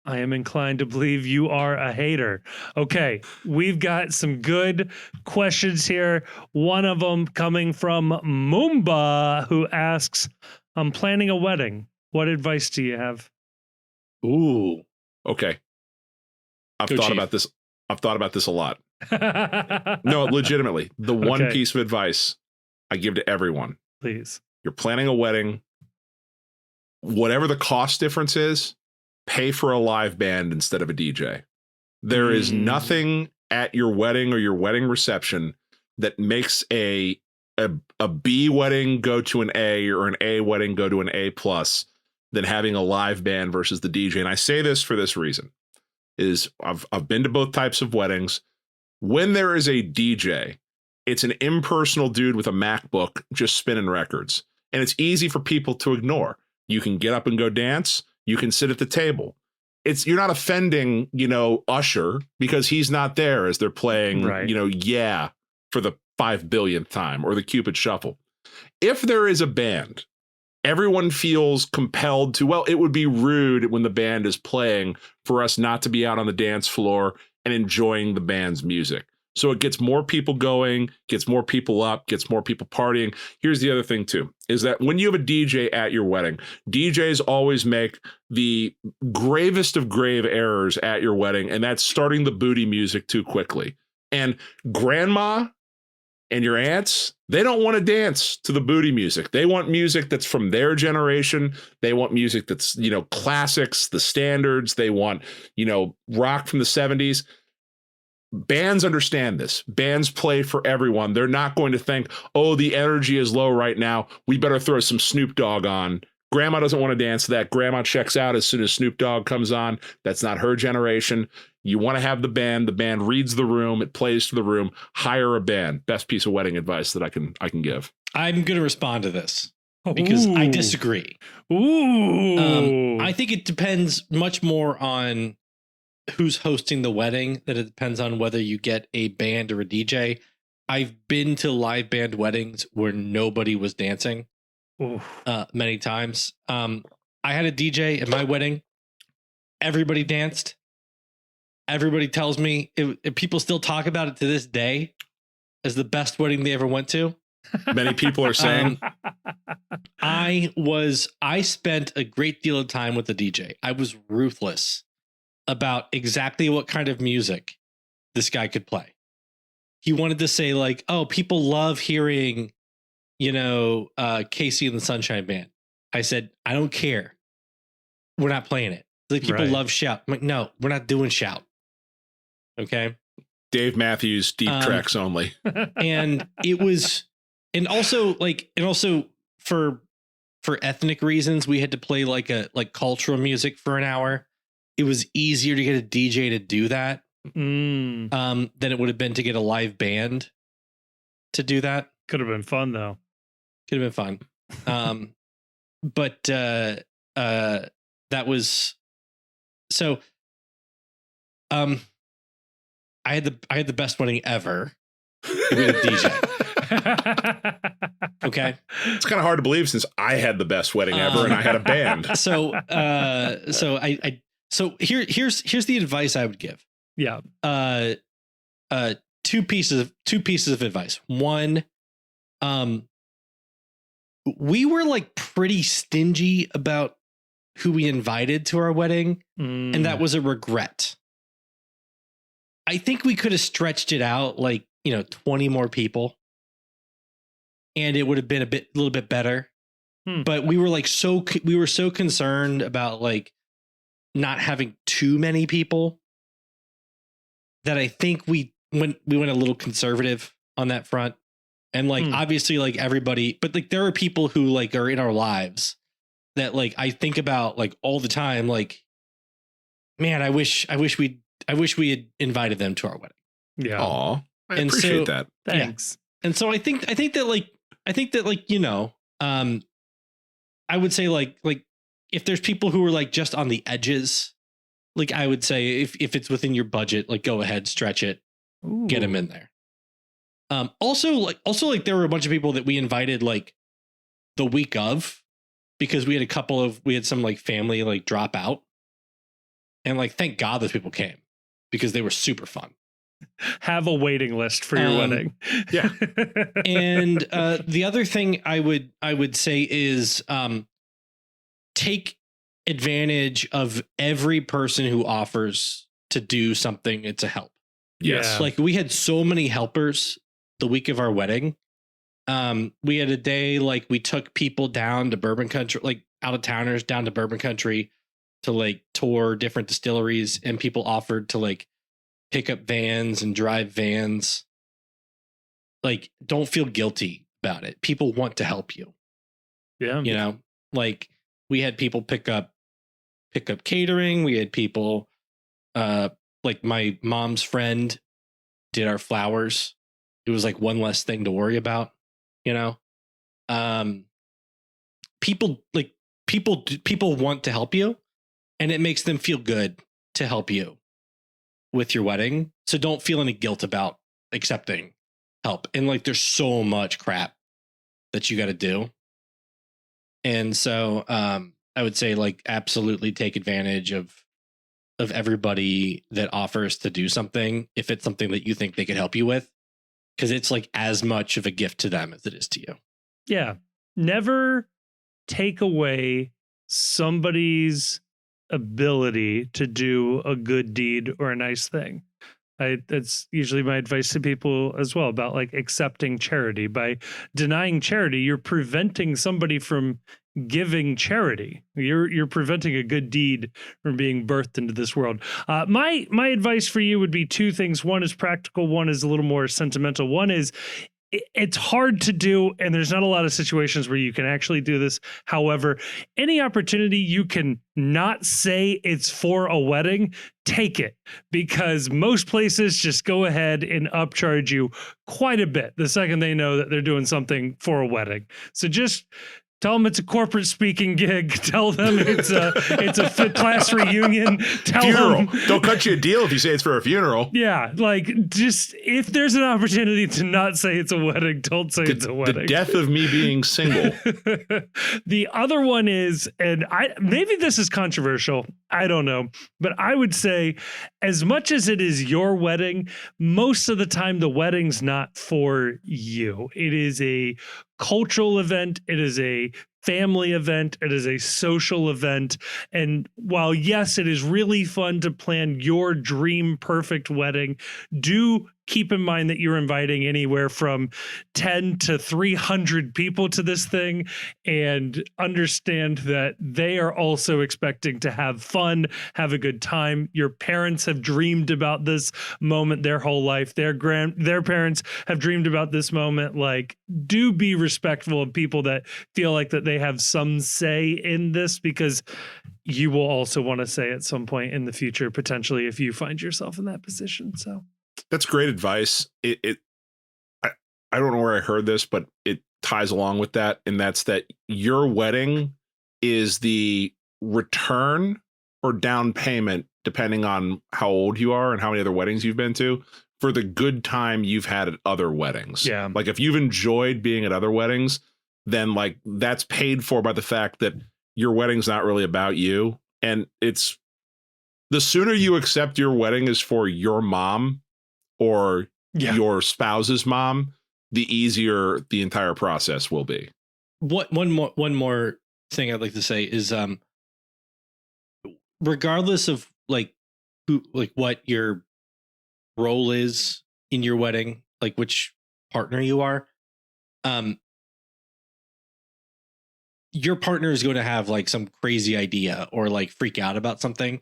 I am inclined to believe you are a hater. Okay, we've got some good questions here. One of them coming from Moomba, who asks, I'm planning a wedding. What advice do you have? Ooh. Okay. I've thought about this. I've thought about this a lot. No, legitimately. The one piece of advice I give to everyone. Please. You're planning a wedding. Whatever the cost difference is, pay for a live band instead of a DJ. There is nothing at your wedding or your wedding reception that makes a B wedding go to an A or an A wedding go to an A+ than having a live band versus the DJ. And I say this for this reason, is I've been to both types of weddings. When there is a DJ, it's an impersonal dude with a MacBook just spinning records. And it's easy for people to ignore. You can get up and go dance. You can sit at the table. You're not offending, Usher because he's not there as they're playing, Yeah, for the 5 billionth time, or the Cupid Shuffle. If there is a band, everyone feels compelled to, it would be rude when the band is playing for us not to be out on the dance floor and enjoying the band's music. So it gets more people going, gets more people up, gets more people partying. Here's the other thing too, is that when you have a DJ at your wedding, DJs always make the gravest of grave errors at your wedding, and that's starting the booty music too quickly. And grandma and your aunts, they don't want to dance to the booty music. They want music that's from their generation. They want music that's, classics, the standards. They want, rock from the 70s. Bands understand this. Bands play for everyone. They're not going to think, the energy is low right now. We better throw some Snoop Dogg on. Grandma doesn't want to dance to that. Grandma checks out as soon as Snoop Dogg comes on. That's not her generation. You want to have the band. The band reads the room. It plays to the room. Hire a band. Best piece of wedding advice that I can give. I'm going to respond to this because I disagree. I think it depends much more on who's hosting the wedding than it depends on whether you get a band or a DJ. I've been to live band weddings where nobody was dancing many times. I had a DJ at my wedding. Everybody danced. Everybody tells me people still talk about it to this day as the best wedding they ever went to. Many people are saying. I spent a great deal of time with the DJ. I was ruthless about exactly what kind of music this guy could play. He wanted to say people love hearing, Casey and the Sunshine Band. I said, I don't care. We're not playing it. People love shout. I'm like, no, we're not doing shout. Okay. Dave Matthews, deep tracks only. And it was, and also for ethnic reasons, we had to play cultural music for an hour. It was easier to get a DJ to do that than it would have been to get a live band to do that. Could have been fun though. Could have been fun. that was so. I had the best wedding ever with a DJ. Okay, it's kind of hard to believe since I had the best wedding ever and I had a band. So here's the advice I would give. Yeah. Two pieces of advice. One, we were like pretty stingy about who we invited to our wedding, and that was a regret. I think we could have stretched it out like, 20 more people, and it would have been a little bit better. But we were like so concerned about like not having too many people that I think we went a little conservative on that front. And like obviously like everybody, but like there are people who like are in our lives that like I think about like all the time. Like, man, I wish we had invited them to our wedding. Yeah. Aw, I appreciate that. Thanks. Yeah. And so I think that I would say like if there's people who are like just on the edges, like I would say if it's within your budget, like go ahead, stretch it, get them in there. Also there were a bunch of people that we invited like the week of, because we had some like family like drop out, and like thank God those people came because they were super fun. Have a waiting list for your wedding. Yeah. And the other thing I would say is take advantage of every person who offers to do something to help. Yes. Yeah. Like we had so many helpers the week of our wedding. We had a day like we took people down to bourbon country, like out of towners down to bourbon country to like tour different distilleries, and people offered to like pick up vans and drive vans. Like, don't feel guilty about it. People want to help you. Yeah. Like we had people pick up catering. We had people, like my mom's friend did our flowers. It was like one less thing to worry about, people want to help you, and it makes them feel good to help you with your wedding. So don't feel any guilt about accepting help. And like, there's so much crap that you got to do. And so, I would say like, absolutely take advantage of everybody that offers to do something, if it's something that you think they could help you with, because it's like as much of a gift to them as it is to you. Yeah. Never take away somebody's ability to do a good deed or a nice thing. That's usually my advice to people as well, about like accepting charity. By denying charity, you're preventing somebody from giving charity. You're preventing a good deed from being birthed into this world. My advice for you would be two things. One is practical. One is a little more sentimental. One is, it's hard to do, and there's not a lot of situations where you can actually do this. However, any opportunity you can not say it's for a wedding, take it, because most places just go ahead and upcharge you quite a bit the second they know that they're doing something for a wedding. So just tell them it's a corporate speaking gig. Tell them it's a class reunion. Tell funeral. them, don't cut you a deal if you say it's for a funeral. Yeah, like just if there's an opportunity to not say it's a wedding, don't say it's a wedding. The death of me being single. The other one is, and maybe this is controversial, I don't know, but I would say, as much as it is your wedding, most of the time the wedding's not for you. It is a cultural event. It is a family event. It is a social event. And while, yes, it is really fun to plan your dream perfect wedding, do keep in mind that you're inviting anywhere from 10 to 300 people to this thing, and understand that they are also expecting to have fun, have a good time. Your parents have dreamed about this moment their whole life. Their parents have dreamed about this moment. Like, do be respectful of people that feel like that they have some say in this, because you will also want to say at some point in the future, potentially, if you find yourself in that position. So that's great advice. I don't know where I heard this, but it ties along with that. And that's that your wedding is the return or down payment, depending on how old you are and how many other weddings you've been to, for the good time you've had at other weddings. Yeah. Like if you've enjoyed being at other weddings, then like that's paid for by the fact that your wedding's not really about you. And it's the sooner you accept your wedding is for your mom or your spouse's mom, the easier the entire process will be. One more thing I'd like to say is regardless of like who, like what your role is in your wedding, like which partner you are, your partner is going to have like some crazy idea or like freak out about something.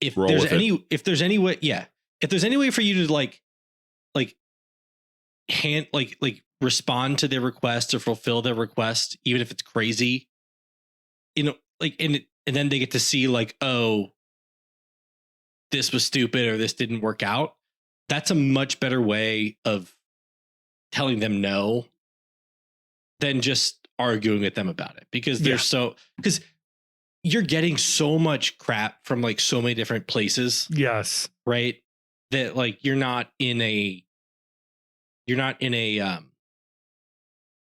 If there's any way for you to like respond to their request or fulfill their request, even if it's crazy, and then they get to see like, oh, this was stupid or this didn't work out. That's a much better way of telling them no than just arguing with them about it, because because you're getting so much crap from like so many different places. Yes. Right. That like you're not in a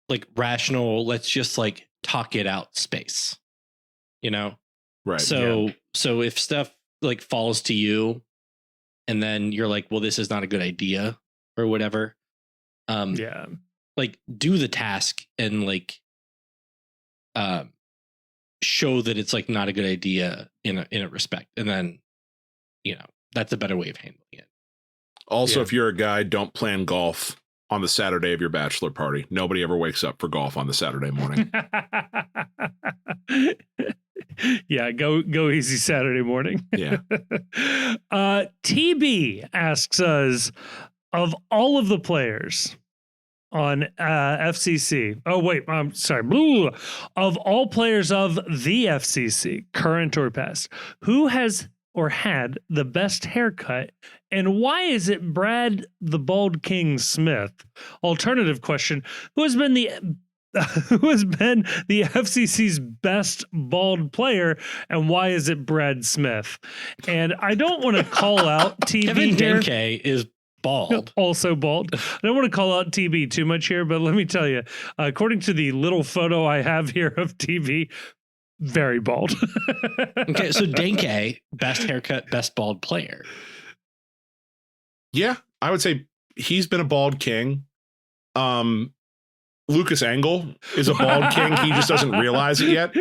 like rational, let's just like talk it out space, Right. So if stuff like falls to you and then you're like, well, this is not a good idea or whatever. Like do the task and like, show that it's like not a good idea in a respect. And then, that's a better way of handling it. Also, if you're a guy, don't plan golf on the Saturday of your bachelor party. Nobody ever wakes up for golf on the Saturday morning. Yeah, go easy Saturday morning. Yeah. TB asks us, of all of the players on FCC. Oh, wait, I'm sorry. Of all players of the FCC, current or past, who has or had the best haircut, and why is it Brad the Bald King Smith? Alternative question: who has been the FCC's best bald player, and why is it Brad Smith? And I don't want to call out TB Kevin here. Denke is bald. Also bald. I don't want to call out TB too much here, but let me tell you, according to the little photo I have here of TB, very bald. Okay, so Denke, best haircut, best bald player. Yeah, I would say he's been a bald king. Lucas Engel is a bald king. He just doesn't realize it yet.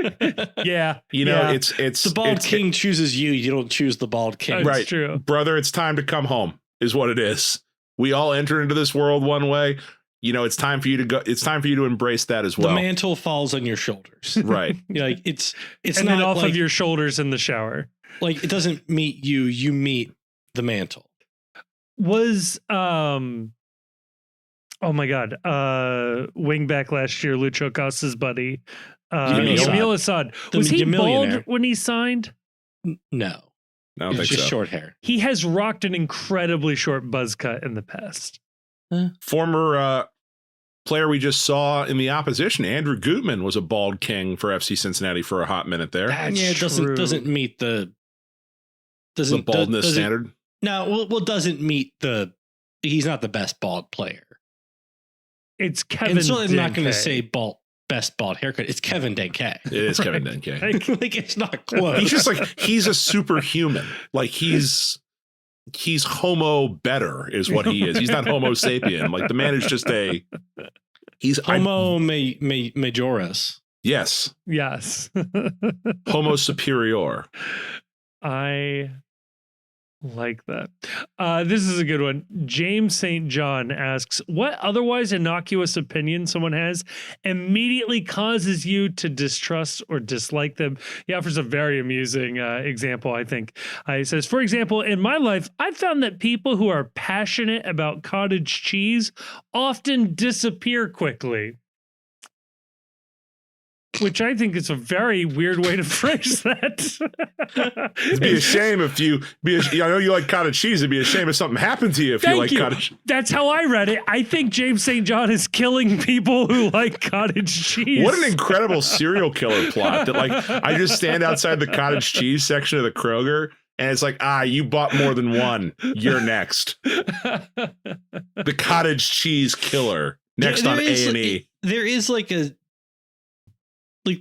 Yeah. It's the bald king chooses you. You don't choose the bald king. Right. True. Brother, it's time to come home is what it is. We all enter into this world one way. It's time for you to go. It's time for you to embrace that as well. The mantle falls on your shoulders. Right. Like it's and not then off like, of your shoulders in the shower. Like it doesn't meet you. You meet the mantle. Was oh my God, wingback last year, Lucho Costa's buddy, Yamil Assad. Was he bald when he signed? No. I don't think just so. Short hair. He has rocked an incredibly short buzz cut in the past. Former player we just saw in the opposition, Andrew Gutman, was a bald king for FC Cincinnati for a hot minute there. That's doesn't meet the baldness standard. No, well, doesn't meet he's not the best bald player. It's Kevin. And so I'm not going to say best bald haircut. It's Kevin Denke. It is Kevin Denke. Like it's not close. He's just like he's a superhuman. Like he's homo better is what he is. He's not homo sapien. Like the man is just he's homo majoris. Yes. Homo superior. I like that. This is a good one. James St. John asks, what otherwise innocuous opinion someone has immediately causes you to distrust or dislike them? He offers a very amusing example, I think. He says, for example, in my life, I've found that people who are passionate about cottage cheese often disappear quickly. which I think is a very weird way to phrase that. It'd be a shame if I know you like cottage cheese. It'd be a shame if something happened to you if you like cottage. That's how I read it. I think James St. John is killing people who like cottage cheese. What an incredible serial killer plot that, like, I just stand outside the cottage cheese section of the Kroger and it's like, you bought more than one. You're next. The cottage cheese killer next on A&E. There is like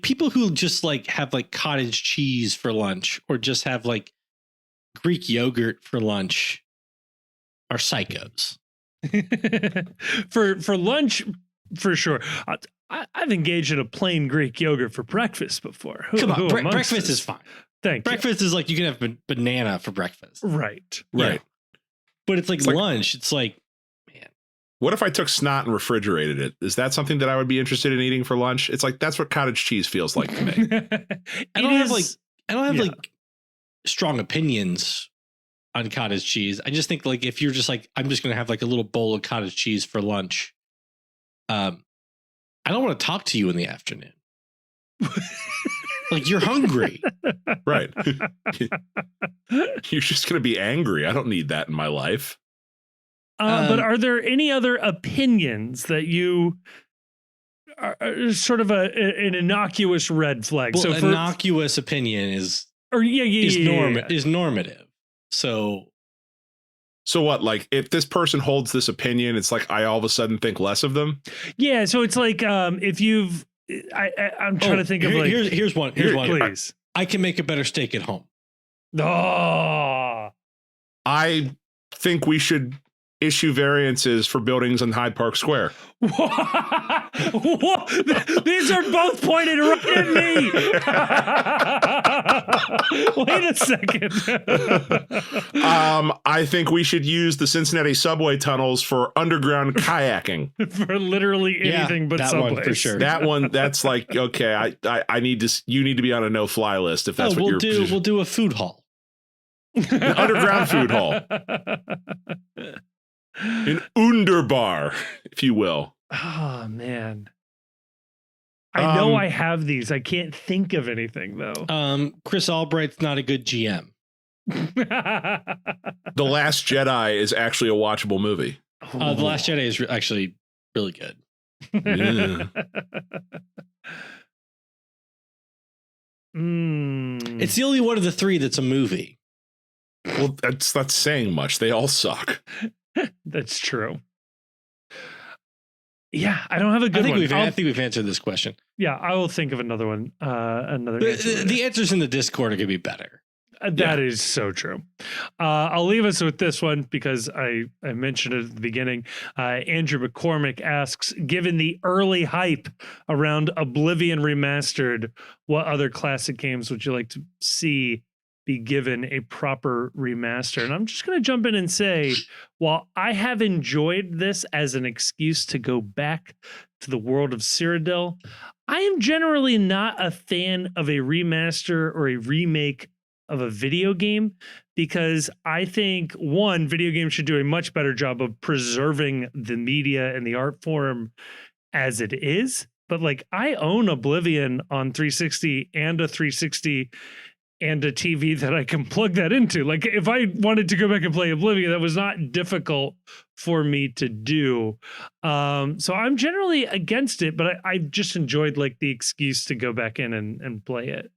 people who just like have like cottage cheese for lunch or just have like Greek yogurt for lunch are psychos. for lunch, for sure. I've engaged in a plain Greek yogurt for breakfast before. Come on, breakfast is fine. Thank you. Breakfast is like you can have banana for breakfast. Right. Right. But it's like lunch. It's like, man. What if I took snot and refrigerated it? Is that something that I would be interested in eating for lunch? It's like, that's what cottage cheese feels like to me. I don't have like strong opinions on cottage cheese. I just think like if you're just like, I'm just going to have like a little bowl of cottage cheese for lunch. I don't want to talk to you in the afternoon. Like you're hungry. Right. You're just going to be angry. I don't need that in my life. But are there any other opinions that you are sort of an innocuous red flag? Well, so innocuous opinion is normative. So what? Like, if this person holds this opinion, it's like I all of a sudden think less of them. Yeah. So it's like if you've. I'm trying to think of like here's one. Please. I can make a better steak at home. Oh. I think we should issue variances for buildings in Hyde Park Square. What? These are both pointed right at me. Wait a second. I think we should use the Cincinnati subway tunnels for underground kayaking. For literally anything but that subways. one for sure. That one, that's like, okay, I need to. You need to be on a no-fly list if that's what you're doing. We'll do a food hall. An underground food hall. An underbar, if you will. Oh, man. I know I have these. I can't think of anything, though. Chris Albright's not a good GM. The Last Jedi is actually a watchable movie. The Last Jedi is actually really good. Yeah. It's the only one of the three that's a movie. Well, that's not saying much. They all suck. That's true. Yeah, I don't have a good one. I think we've answered this question. Yeah, I will think of another one. The answers in the Discord are going to be better. That is so true. I'll leave us with this one because I mentioned it at the beginning. Andrew McCormick asks, given the early hype around Oblivion Remastered, what other classic games would you like to see be given a proper remaster? And I'm just going to jump in and say, while I have enjoyed this as an excuse to go back to the world of Cyrodiil, I am generally not a fan of a remaster or a remake of a video game because I think, one, video games should do a much better job of preserving the media and the art form as it is. But like, I own Oblivion on 360 and a 360 and a TV that I can plug that into. Like if I wanted to go back and play Oblivion, that was not difficult for me to do. So I'm generally against it, but I just enjoyed like the excuse to go back in and play it.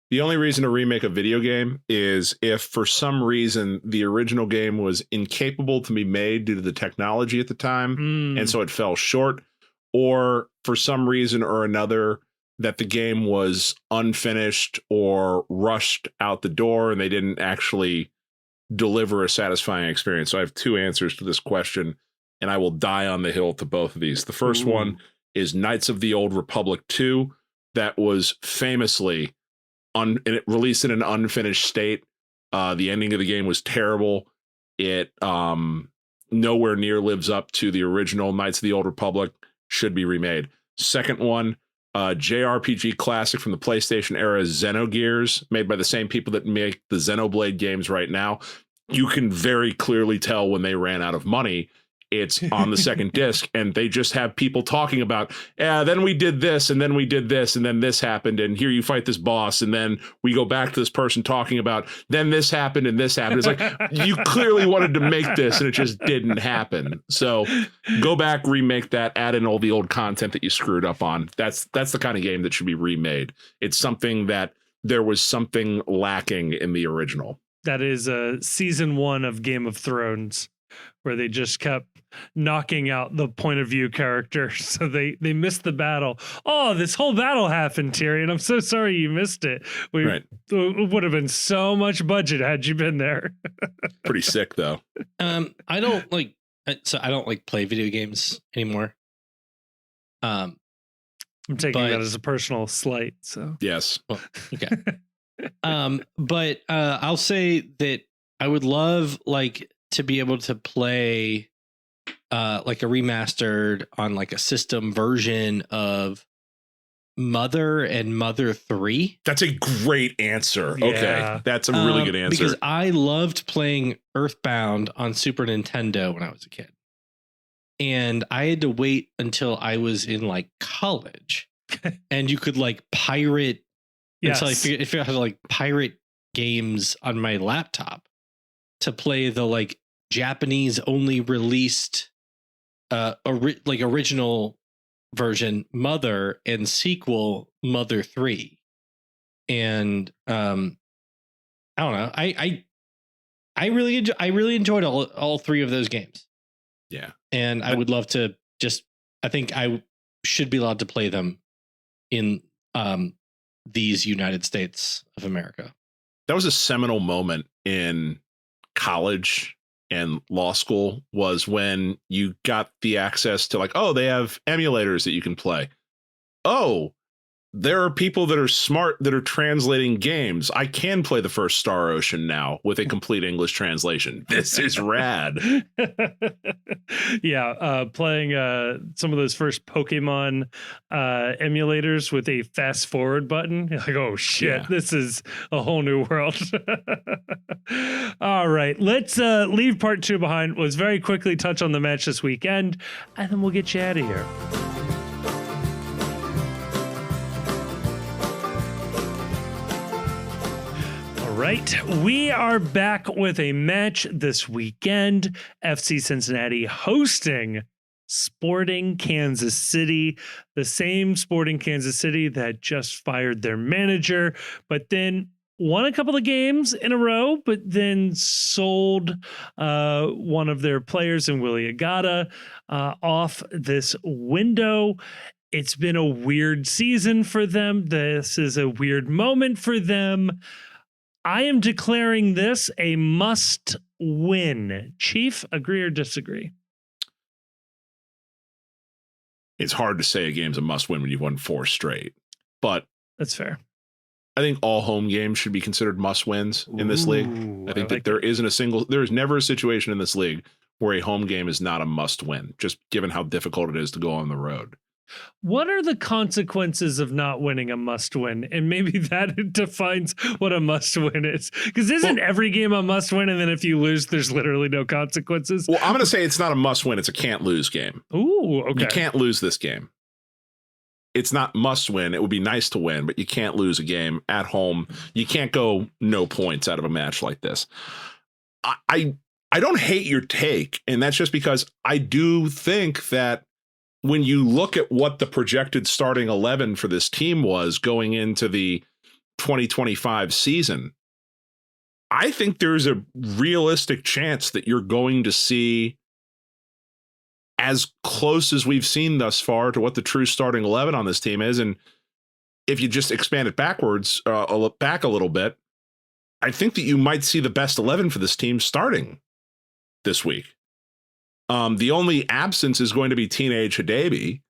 The only reason to remake a video game is if for some reason the original game was incapable to be made due to the technology at the time, and so it fell short, or for some reason or another that the game was unfinished or rushed out the door and they didn't actually deliver a satisfying experience. So I have two answers to this question, and I will die on the hill to both of these. The first one is Knights of the Old Republic 2. That was famously it released in an unfinished state. The ending of the game was terrible. It nowhere near lives up to the original Knights of the Old Republic. Should be remade. Second one, JRPG classic from the PlayStation era, Xenogears, made by the same people that make the Xenoblade games right now. You can very clearly tell when they ran out of money. it's on the second disc, and they just have people talking about, then we did this, and then we did this, and then this happened, and here you fight this boss, and then we go back to this person talking about, then this happened, and this happened. It's like, you clearly wanted to make this, and it just didn't happen. So go back, remake that, add in all the old content that you screwed up on. That's the kind of game that should be remade. It's something that there was something lacking in the original. That is season 1 of Game of Thrones, where they just kept knocking out the point of view character. So they missed the battle. Oh, this whole battle happened, Tyrion. I'm so sorry you missed it. It would have been so much budget had you been there. Pretty sick, though. I don't like play video games anymore. I'm taking that as a personal slight. So yes. Well, okay. But I'll say that I would love to be able to play like a remastered on like a system version of Mother and Mother 3. That's a great answer. Yeah. Okay. That's a really good answer. Because I loved playing Earthbound on Super Nintendo when I was a kid. And I had to wait until I was in like college. And you could like pirate until I figured out how to like pirate games on my laptop to play the like Japanese only released original version Mother and sequel Mother 3. And I don't know. I really enjoyed all 3 of those games. Yeah. And I would love to I think I should be allowed to play them in these United States of America. That was a seminal moment in college and law school, was when you got the access to like, oh, they have emulators that you can play. Oh, there are people that are smart that are translating games. I can play the first Star Ocean now with a complete English translation. This is rad. Yeah, playing some of those first Pokemon emulators with a fast forward button. You're like, oh shit, This is a whole new world. All right, let's leave part 2 behind. Let's very quickly touch on the match this weekend, and then we'll get you out of here. Right, we are back with a match this weekend. FC Cincinnati hosting Sporting Kansas City, the same Sporting Kansas City that just fired their manager, but then won a couple of games in a row, but then sold one of their players in Willie Agata off this window. It's been a weird season for them. This is a weird moment for them. I am declaring this a must win. Chief, agree or disagree? It's hard to say a game's a must win when you've won 4 straight, but that's fair. I think all home games should be considered must wins in this league. I think that there is never a situation in this league where a home game is not a must win, just given how difficult it is to go on the road. What are the consequences of not winning a must win? And maybe that defines what a must win is. Because isn't every game a must win? And then if you lose, there's literally no consequences. Well, I'm going to say it's not a must win. It's a can't lose game. Ooh, okay. You can't lose this game. It's not must win. It would be nice to win, but you can't lose a game at home. You can't go no points out of a match like this. I don't hate your take. And that's just because I do think that when you look at what the projected starting 11 for this team was going into the 2025 season, I think there's a realistic chance that you're going to see as close as we've seen thus far to what the true starting 11 on this team is. And if you just expand it back a little bit, I think that you might see the best 11 for this team starting this week. The only absence is going to be Teenage Hadebi,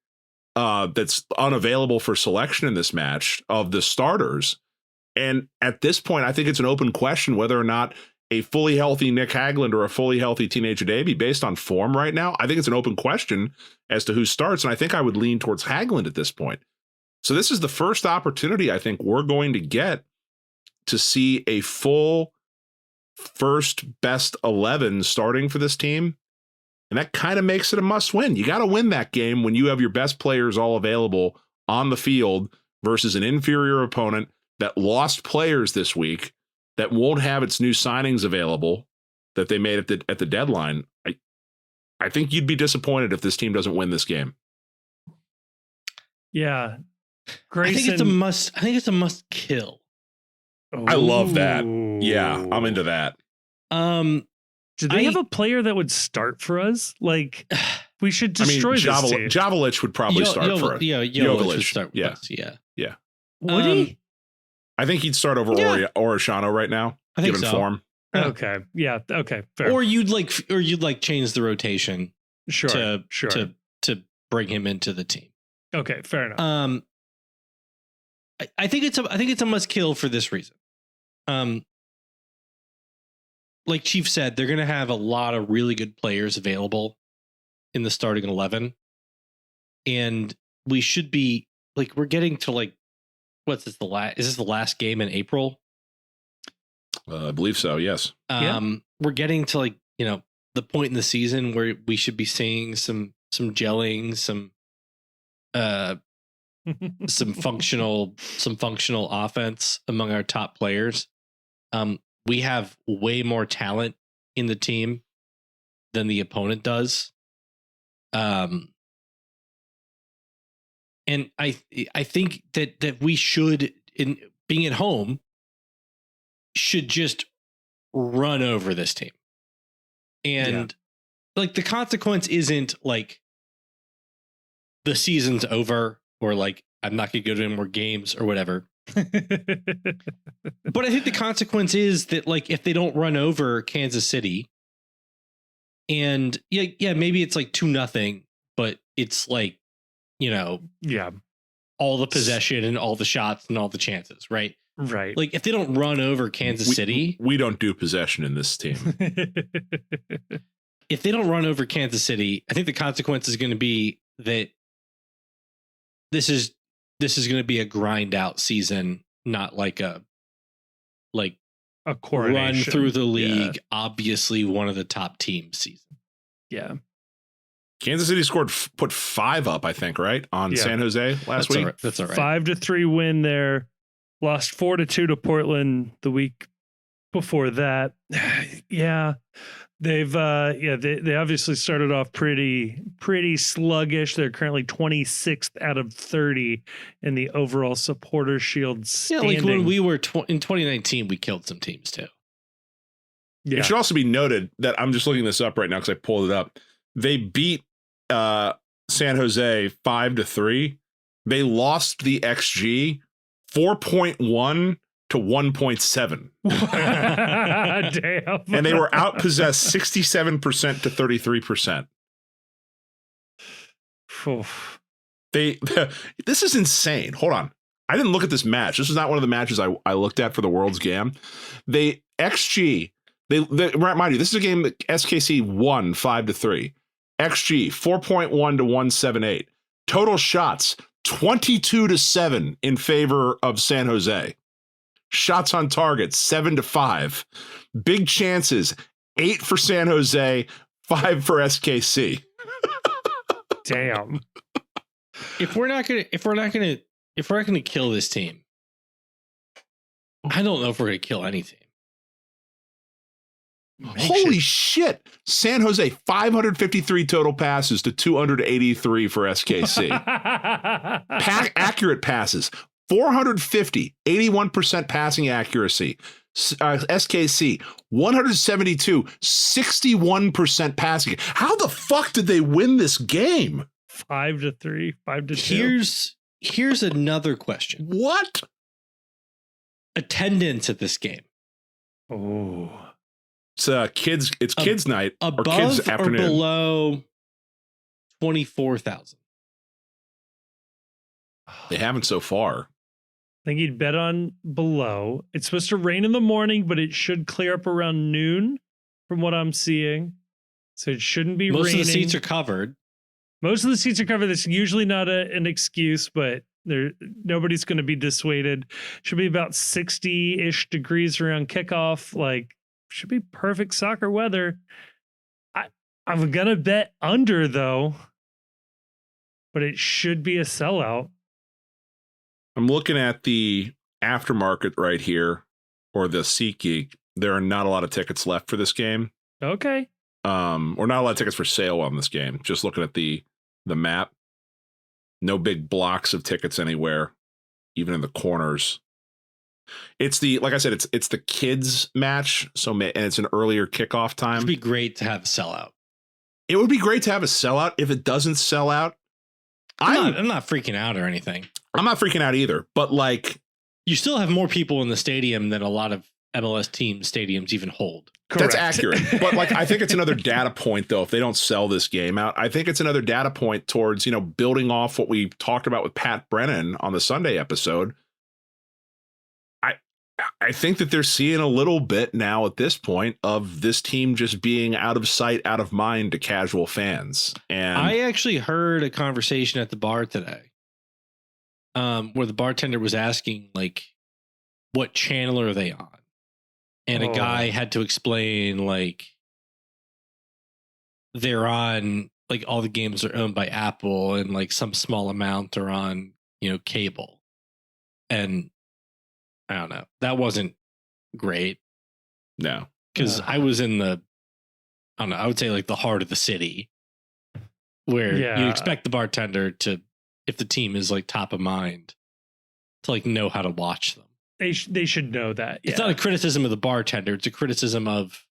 that's unavailable for selection in this match of the starters. And at this point, I think it's an open question whether or not a fully healthy Nick Hagland or a fully healthy Teenage Hadebi, based on form right now, I think it's an open question as to who starts. And I think I would lean towards Hagland at this point. So this is the first opportunity I think we're going to get to see a full first best 11 starting for this team And that kind of makes it a must win. You got to win that game when you have your best players all available on the field versus an inferior opponent that lost players this week, that won't have its new signings available that they made at the deadline. I think you'd be disappointed if this team doesn't win this game. Yeah. Grayson, I think it's a must kill. I love that. Yeah, I'm into that. Do they have a player that would start for us? Like, we should destroy this team. Jovelich would probably start for us. Yeah, Jovelich would start with us. Yeah. Would he? I think he'd start over Orishano right now. I think given so. form. Okay. Yeah. Okay. Fair. Or you'd change the rotation. Sure. To bring him into the team. Okay. Fair enough. I think it's a must kill for this reason. Like Chief said, they're going to have a lot of really good players available in the starting 11. And we should be like, we're getting to like, is this the last game in April? I believe so. Yes. We're getting to like, the point in the season where we should be seeing some gelling, some functional offense among our top players. We have way more talent in the team than the opponent does. And I think that we should, in being at home, should just run over this team. And like the consequence isn't like the season's over or like I'm not going to go to any more games or whatever. But I think the consequence is that like if they don't run over Kansas City and maybe it's like 2-0, but it's like, all the possession and all the shots and all the chances, right? Right. Like if they don't run over Kansas City, we don't do possession in this team. If they don't run over Kansas City, I think the consequence is going to be that this is going to be a grind out season, not like a coronation. Run through the league. Obviously one of the top teams season. Yeah. Kansas City put 5 up, I think, right? On San Jose last week. That's all right. 5-3 win there. Lost 4-2 to Portland the week before that. Yeah. They've they obviously started off pretty sluggish. They're currently 26th out of 30 in the overall supporter shield standing. Yeah, like when we were in 2019, we killed some teams too. Yeah. It should also be noted that I'm just looking this up right now because I pulled it up. They beat San Jose 5-3. They lost the XG 4.1 to 1.7. Damn. And they were outpossessed 67% to 33%. This is insane. Hold on. I didn't look at this match. This is not one of the matches I looked at for the World's Gam. They remind you, this is a game that SKC won 5-3. XG 4.1 to 178. Total shots 22-7 in favor of San Jose. Shots on target 7-5. Big chances 8 for San Jose, 5 for SKC. Damn. If we're not gonna kill this team, I don't know if we're gonna kill any team. Holy shit. San Jose, 553 total passes to 283 for SKC. Accurate passes, 450, 81% passing accuracy. SKC, 172, 61% passing. How the fuck did they win this game? 5-3, 5-2. Here's another question. What? Attendance at this game. Oh. It's kids night above or kids afternoon. Or below 24,000. They haven't so far. I think you'd bet on below. It's supposed to rain in the morning, but it should clear up around noon from what I'm seeing. So it shouldn't be raining. Most of the seats are covered. Most of the seats are covered. That's usually not an excuse, but nobody's going to be dissuaded. Should be about 60-ish degrees around kickoff. Like, should be perfect soccer weather. I'm going to bet under, though, but it should be a sellout. I'm looking at the aftermarket right here, or the SeatGeek. There are not a lot of tickets left for this game. Okay. Or not a lot of tickets for sale on this game. Just looking at the map. No big blocks of tickets anywhere, even in the corners. It's like I said, it's the kids match. And it's an earlier kickoff time. It'd be great to have a sellout. It would be great to have a sellout. If it doesn't sell out, I'm not freaking out or anything. I'm not freaking out either. But like, you still have more people in the stadium than a lot of MLS team stadiums even hold. Correct. That's accurate. But like, I think it's another data point, though, if they don't sell this game out. I think it's another data point towards, building off what we talked about with Pat Brennan on the Sunday episode. I think that they're seeing a little bit now at this point of this team just being out of sight, out of mind to casual fans. And I actually heard a conversation at the bar today where the bartender was asking, like, what channel are they on? And a guy had to explain, like, they're on, like, all the games are owned by Apple and, like, some small amount are on, cable. And I don't know. That wasn't great. No. Because I was in I would say like the heart of the city where you expect the bartender to, if the team is like top of mind, to like know how to watch them. They should know that. Yeah. It's not a criticism of the bartender. It's a criticism of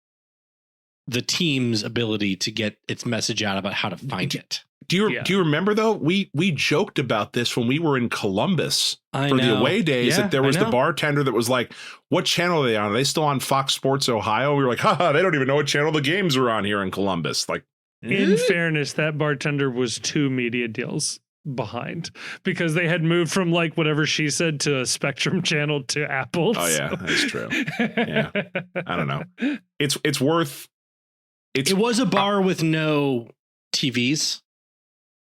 the team's ability to get its message out about how to find it. Do you remember, though, we joked about this when we were in Columbus the away days, that there was the bartender that was like, what channel are they on? Are they still on Fox Sports Ohio? We were like, haha, they don't even know what channel the games are on here in Columbus. Like, in fairness, that bartender was 2 media deals behind because they had moved from like whatever she said to a Spectrum channel to Apple. Oh, yeah, that's true. Yeah. I don't know. It's worth. It was a bar with no TVs.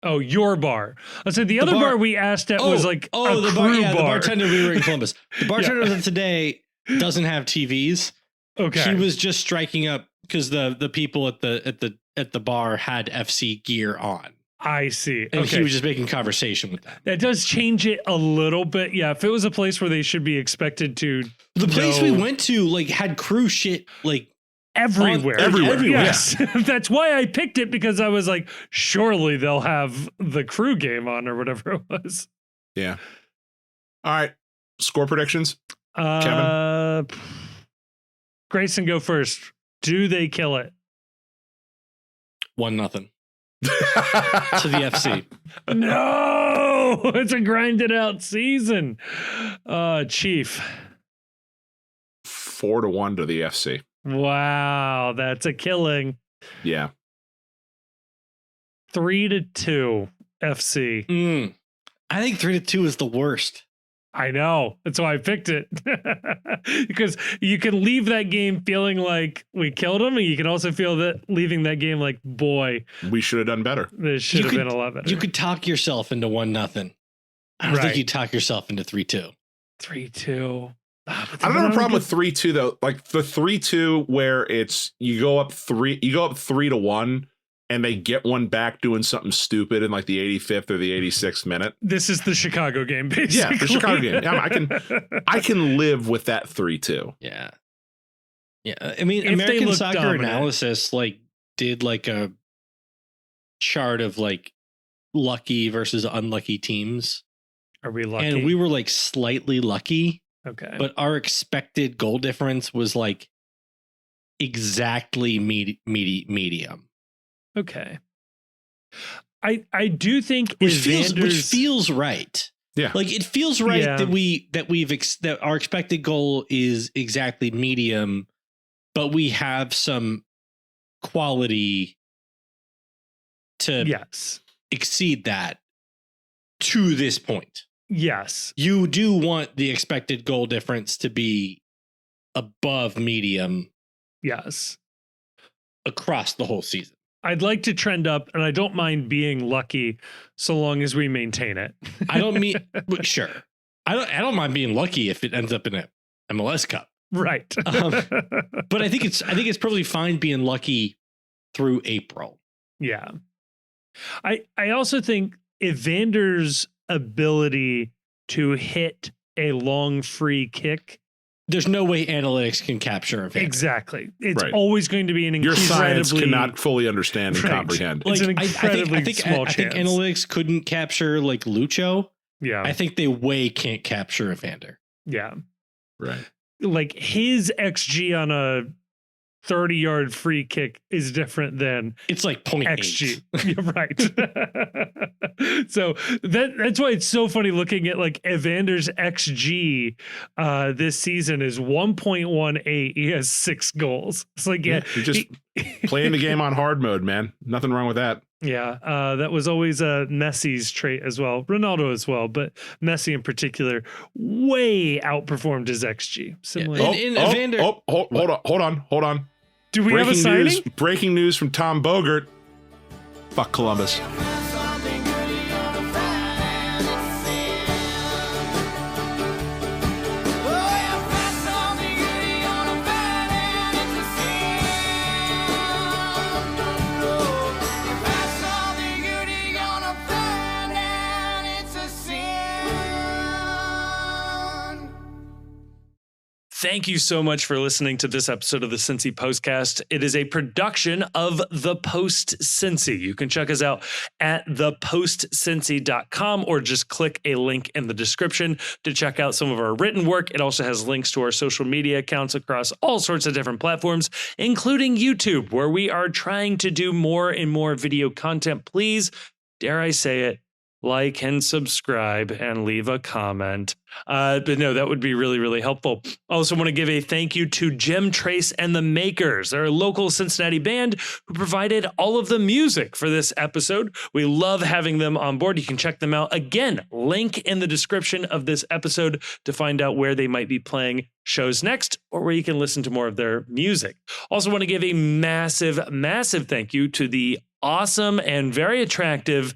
Oh, your bar. I said the other bar we asked at was like the bar. Yeah, the bartender. We were in Columbus. The bartender today doesn't have TVs. Okay, he was just striking up because the people at the bar had FC gear on. I see. And he was just making conversation with them. That does change it a little bit. Yeah, if it was a place where they should be expected to. The place we went to like had crew shit like. Everywhere. Yes. Yeah. That's why I picked it, because I was like, surely they'll have the crew game on or whatever it was. Yeah. All right. Score predictions. Kevin. Grayson, go first. Do they kill it? 1-0 to the FC. No, it's a grinded out season. Chief. 4-1 to the FC. Wow, that's a killing. Yeah. 3-2 FC. I think 3-2 is the worst. I know. That's why I picked it. Because you can leave that game feeling like we killed him, and you can also feel that leaving that game like, boy, we should have done better. This should have been a lot better. You could talk yourself into 1-0. I don't think you talk yourself into 3-2. 3-2. I don't have a problem with 3-2 though. Like the 3-2 where it's you go up 3-1 and they get one back doing something stupid in like the 85th or the 86th minute. This is the Chicago game, basically. Yeah, the Chicago game. Yeah, I can live with that 3-2. Yeah. Yeah. I mean, if American Soccer Analysis like did like a chart of like lucky versus unlucky teams. Are we lucky? And we were like slightly lucky. Okay. But our expected goal difference was like exactly medium. Okay. I do think which feels right. Yeah. Like it feels right that our expected goal is exactly medium, but we have some quality to exceed that to this point. Yes. You do want the expected goal difference to be above medium. Yes. Across the whole season. I'd like to trend up, and I don't mind being lucky so long as we maintain it. I don't mean sure. I don't mind being lucky if it ends up in a MLS Cup. Right. But I think it's probably fine being lucky through April. Yeah. I also think Evander's ability to hit a long free kick. There's no way analytics can capture Evander. Exactly. It's Right. always going to be an Your incredibly... science cannot fully understand and Right. comprehend. It's an incredibly I think small chance. analytics couldn't capture like Lucho. Yeah. I think they way can't capture Evander. Yeah. Right. Like his XG on a 30-yard free kick is different than It's like 0.8. XG. You're right. So that's why it's so funny looking at like Evander's XG this season is 1.18. He has 6 goals. It's like, You're just playing the game on hard mode, man. Nothing wrong with that. Yeah, that was always Messi's trait as well. Ronaldo as well, but Messi in particular way outperformed his XG. Similar. Evander. Hold on. Do we have a signing? Breaking news from Tom Bogert. Fuck Columbus. Thank you so much for listening to this episode of the Cincy Postcast. It is a production of The Post Cincy. You can check us out at thepostcincy.com or just click a link in the description to check out some of our written work. It also has links to our social media accounts across all sorts of different platforms, including YouTube, where we are trying to do more and more video content. Please, dare I say it, like and subscribe and leave a comment. But no, that would be really, really helpful. Also want to give a thank you to Jim Trace and the Makers. They're a local Cincinnati band who provided all of the music for this episode. We love having them on board. You can check them out. Again, link in the description of this episode to find out where they might be playing shows next or where you can listen to more of their music. Also want to give a massive, massive thank you to the awesome and very attractive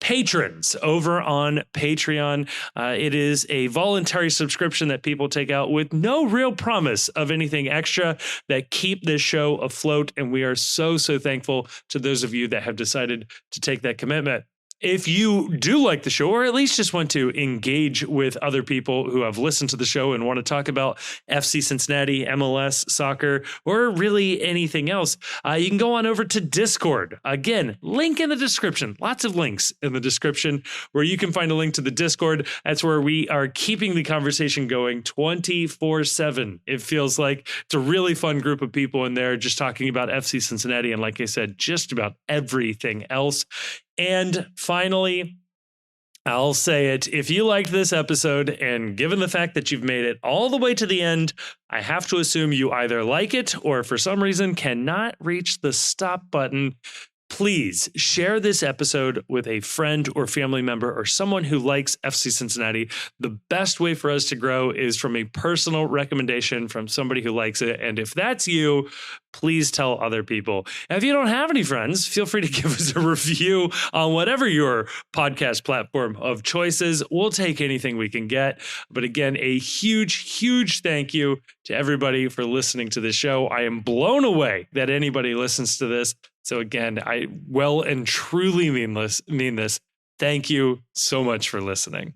patrons over on Patreon. It is a voluntary subscription that people take out with no real promise of anything extra that keep this show afloat. And we are so, so thankful to those of you that have decided to take that commitment. If you do like the show, or at least just want to engage with other people who have listened to the show and want to talk about FC Cincinnati, MLS, soccer, or really anything else, you can go on over to Discord. Again, link in the description. Lots of links in the description where you can find a link to the Discord. That's where we are keeping the conversation going 24/7. It feels like it's a really fun group of people in there just talking about FC Cincinnati. And like I said, just about everything else. And finally, I'll say it. If you liked this episode, and given the fact that you've made it all the way to the end, I have to assume you either like it or for some reason cannot reach the stop button. Please share this episode with a friend or family member or someone who likes FC Cincinnati. The best way for us to grow is from a personal recommendation from somebody who likes it. And if that's you, please tell other people. And if you don't have any friends, feel free to give us a review on whatever your podcast platform of choice is. We'll take anything we can get. But again, a huge, huge thank you to everybody for listening to this show. I am blown away that anybody listens to this. So again, I well and truly mean this. Thank you so much for listening.